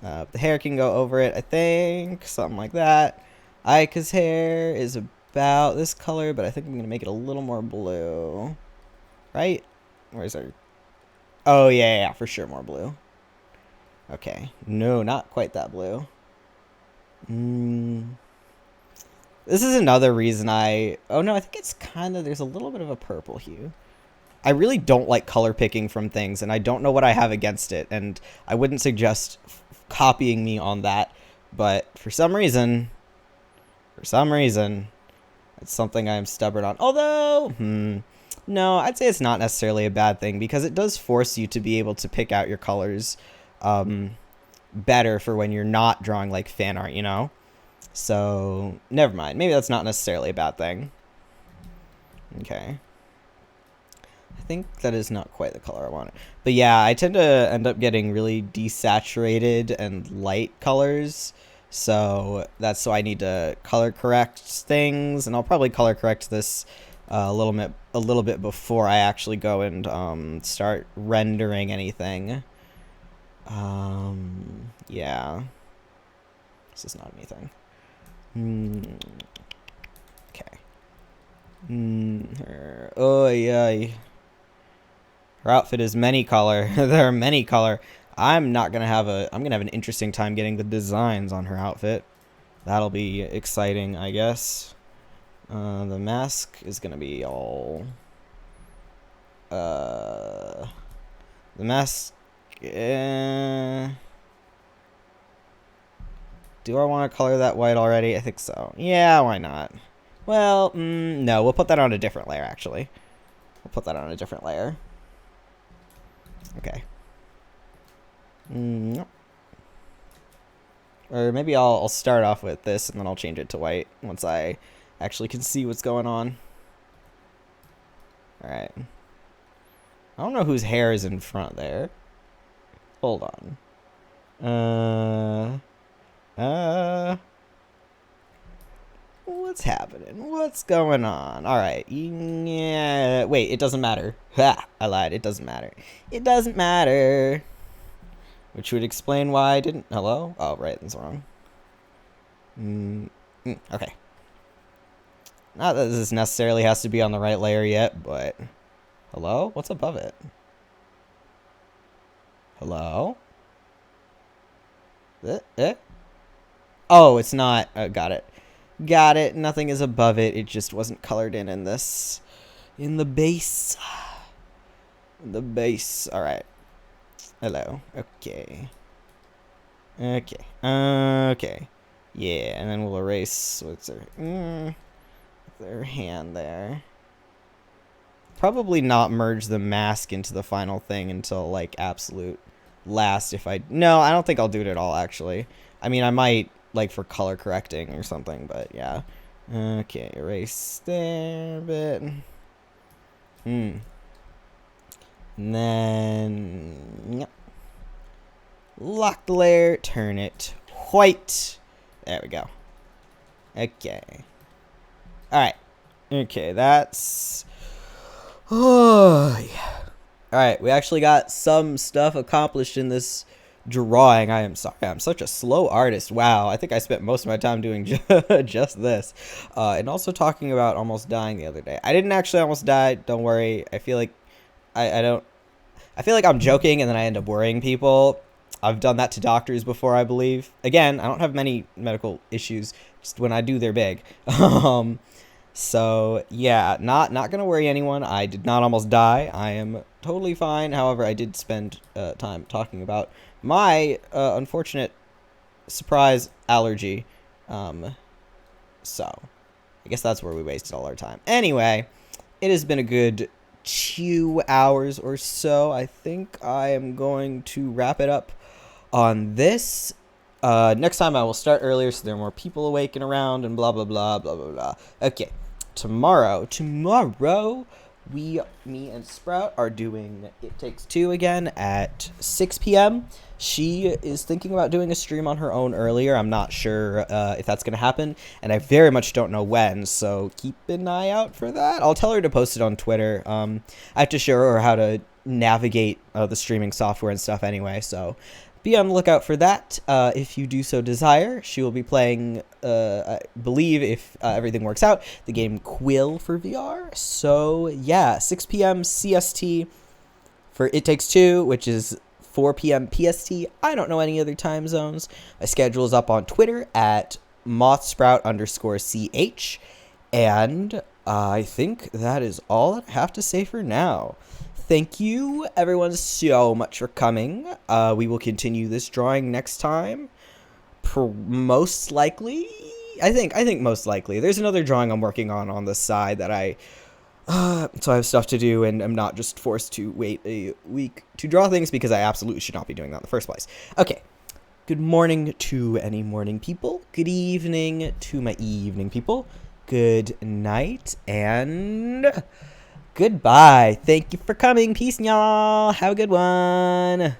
The hair can go over it, I think. Something like that. Aika's hair is about this color, but I think I'm going to make it a little more blue. Right? Where's our... Oh, yeah, for sure more blue. Okay. No, not quite that blue. This is another reason oh no, I think it's kind of, there's a little bit of a purple hue. I really don't like color picking from things, and I don't know what I have against it, and I wouldn't suggest copying me on that, but for some reason, it's something I'm stubborn on. Although, no, I'd say it's not necessarily a bad thing, because it does force you to be able to pick out your colors, better for when you're not drawing like fan art, you know? So, never mind. Maybe that's not necessarily a bad thing. Okay. I think that is not quite the color I wanted. But yeah, I tend to end up getting really desaturated and light colors. So that's why I need to color correct things, and I'll probably color correct this a little bit before I actually go and start rendering anything. Yeah. This is not anything. Okay. Yeah. Her outfit is many color. There are many color. I'm gonna have an interesting time getting the designs on her outfit. That'll be exciting, I guess. The mask is gonna be all... The mask... Do I want to color that white already? I think so. Yeah, why not? Well, no, we'll put that on a different layer, actually. We'll put that on a different layer. Okay. Or maybe I'll start off with this, and then I'll change it to white once I actually can see what's going on. Alright. I don't know whose hair is in front there. Hold on. What's happening? What's going on? Alright. Yeah. Wait, it doesn't matter. Ha! I lied. It doesn't matter. It doesn't matter. Which would explain why I didn't... Hello? Oh, right. That's wrong. Okay. Not that this necessarily has to be on the right layer yet, but... Hello? What's above it? Hello? Oh, it's not. Got it. Got it. Nothing is above it. It just wasn't colored in this. In the base. In the base. Alright. Hello. Okay. Okay. Okay. Yeah, and then we'll erase what's their hand there. Probably not merge the mask into the final thing until like absolute last if I... No, I don't think I'll do it at all, actually. I mean, I might, like, for color correcting or something, but yeah. Okay, erase there a bit. And then... Yep. Lock the layer, turn it white. There we go. Okay. Alright. Okay, that's... Oh, yeah. Alright, we actually got some stuff accomplished in this drawing. I am sorry, I'm such a slow artist. Wow, I think I spent most of my time doing just this. And also talking about almost dying the other day. I didn't actually almost die, don't worry. I feel like I feel like I'm joking and then I end up worrying people. I've done that to doctors before, I believe. Again, I don't have many medical issues. Just when I do, they're big. So, yeah, not gonna worry anyone. I did not almost die. I am totally fine. However, I did spend time talking about my unfortunate surprise allergy. So, I guess that's where we wasted all our time. Anyway, it has been a good 2 hours or so. I think I am going to wrap it up on this. Next time I will start earlier so there are more people awake and around and blah, blah, blah, blah, blah, blah. Okay. Tomorrow, me and Sprout are doing It Takes Two again at 6 p.m. She is thinking about doing a stream on her own earlier. I'm not sure if that's going to happen, and I very much don't know when, so keep an eye out for that. I'll tell her to post it on Twitter. I have to show her how to navigate the streaming software and stuff anyway, so be on the lookout for that. If you do so desire, she will be playing, I believe, if everything works out, the game Quill for VR. So, yeah, 6 p.m. CST for It Takes Two, which is 4 p.m. PST. I don't know any other time zones. My schedule is up on Twitter at mothsprout_ch. And I think that is all I have to say for now. Thank you, everyone, so much for coming. We will continue this drawing next time. Most likely, I think most likely. There's another drawing I'm working on the side that so I have stuff to do, and I'm not just forced to wait a week to draw things because I absolutely should not be doing that in the first place. Okay. Good morning to any morning people. Good evening to my evening people. Good night, and... goodbye. Thank you for coming. Peace, y'all. Have a good one.